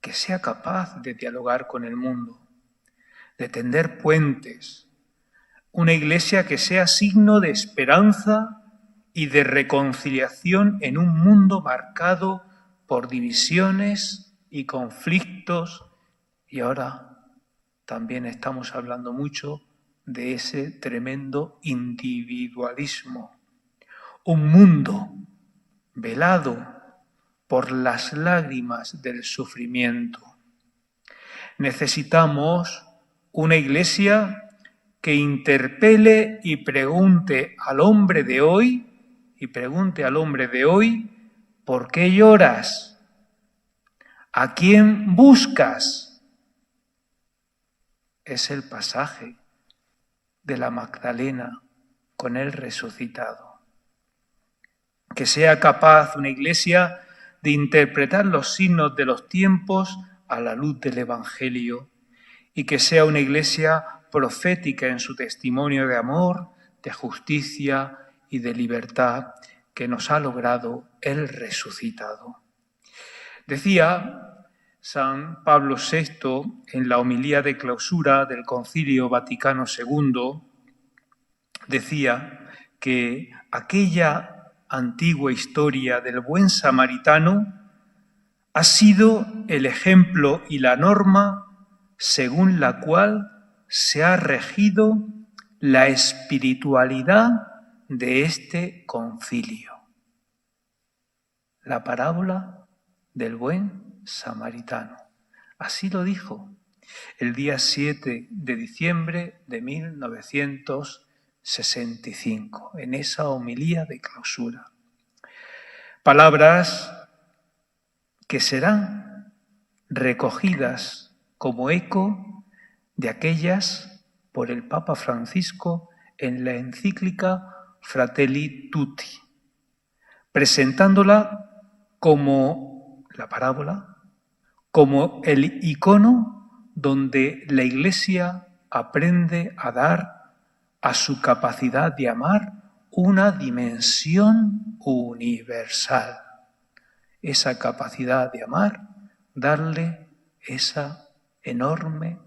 [SPEAKER 5] Que sea capaz de dialogar con el mundo, de tender puentes. Una Iglesia que sea signo de esperanza y de reconciliación en un mundo marcado por divisiones y conflictos. Y ahora también estamos hablando mucho de ese tremendo individualismo. Un mundo velado por las lágrimas del sufrimiento. Necesitamos una Iglesia que interpele y pregunte al hombre de hoy, ¿por qué lloras? ¿A quién buscas? Es el pasaje de la Magdalena con el resucitado. Que sea capaz una Iglesia de interpretar los signos de los tiempos a la luz del Evangelio y que sea una Iglesia profética en su testimonio de amor, de justicia y de libertad que nos ha logrado el resucitado. Decía San Pablo VI en la homilía de clausura del Concilio Vaticano II, decía que aquella antigua historia del buen samaritano ha sido el ejemplo y la norma según la cual se ha regido la espiritualidad de este concilio. La parábola del buen samaritano. Así lo dijo el día 7 de diciembre de 1965, en esa homilía de clausura. Palabras que serán recogidas como eco de aquellas por el Papa Francisco en la encíclica Fratelli Tutti, presentándola como la parábola, como el icono donde la Iglesia aprende a dar a su capacidad de amar una dimensión universal. Esa capacidad de amar, darle esa enorme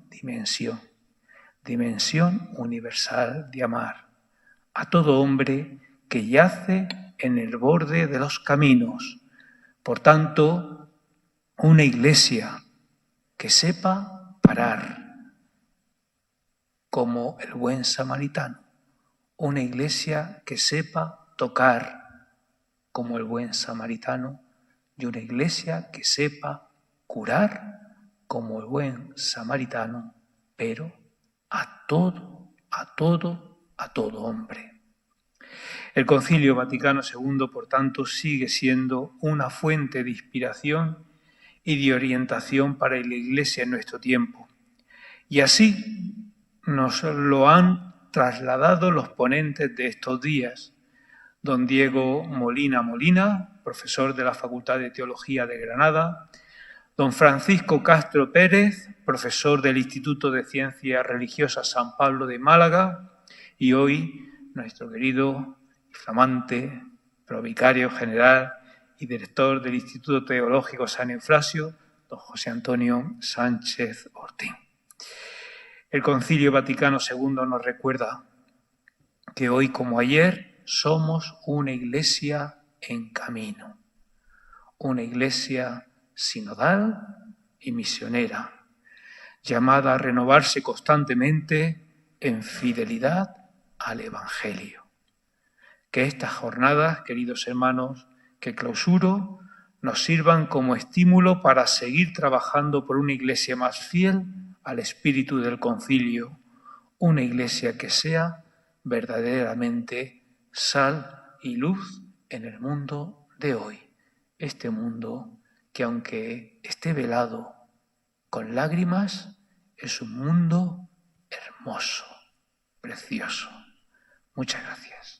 [SPEAKER 5] dimensión universal de amar a todo hombre que yace en el borde de los caminos. Por tanto, una Iglesia que sepa parar como el buen samaritano, una Iglesia que sepa tocar como el buen samaritano y una Iglesia que sepa curar como el buen samaritano, pero a todo hombre. El Concilio Vaticano II, por tanto, sigue siendo una fuente de inspiración y de orientación para la Iglesia en nuestro tiempo. Y así nos lo han trasladado los ponentes de estos días. Don Diego Molina, profesor de la Facultad de Teología de Granada, don Francisco Castro Pérez, profesor del Instituto de Ciencias Religiosas San Pablo de Málaga, y hoy nuestro querido y flamante provicario general y director del Instituto Teológico San Eufrasio, don José Antonio Sánchez Ortín. El Concilio Vaticano II nos recuerda que hoy como ayer somos una Iglesia en camino, una Iglesia sinodal y misionera, llamada a renovarse constantemente en fidelidad al Evangelio. Que estas jornadas, queridos hermanos, que clausuro, nos sirvan como estímulo para seguir trabajando por una Iglesia más fiel al espíritu del concilio, una Iglesia que sea verdaderamente sal y luz en el mundo de hoy. Este mundo que, aunque esté velado con lágrimas, es un mundo hermoso, precioso. Muchas gracias.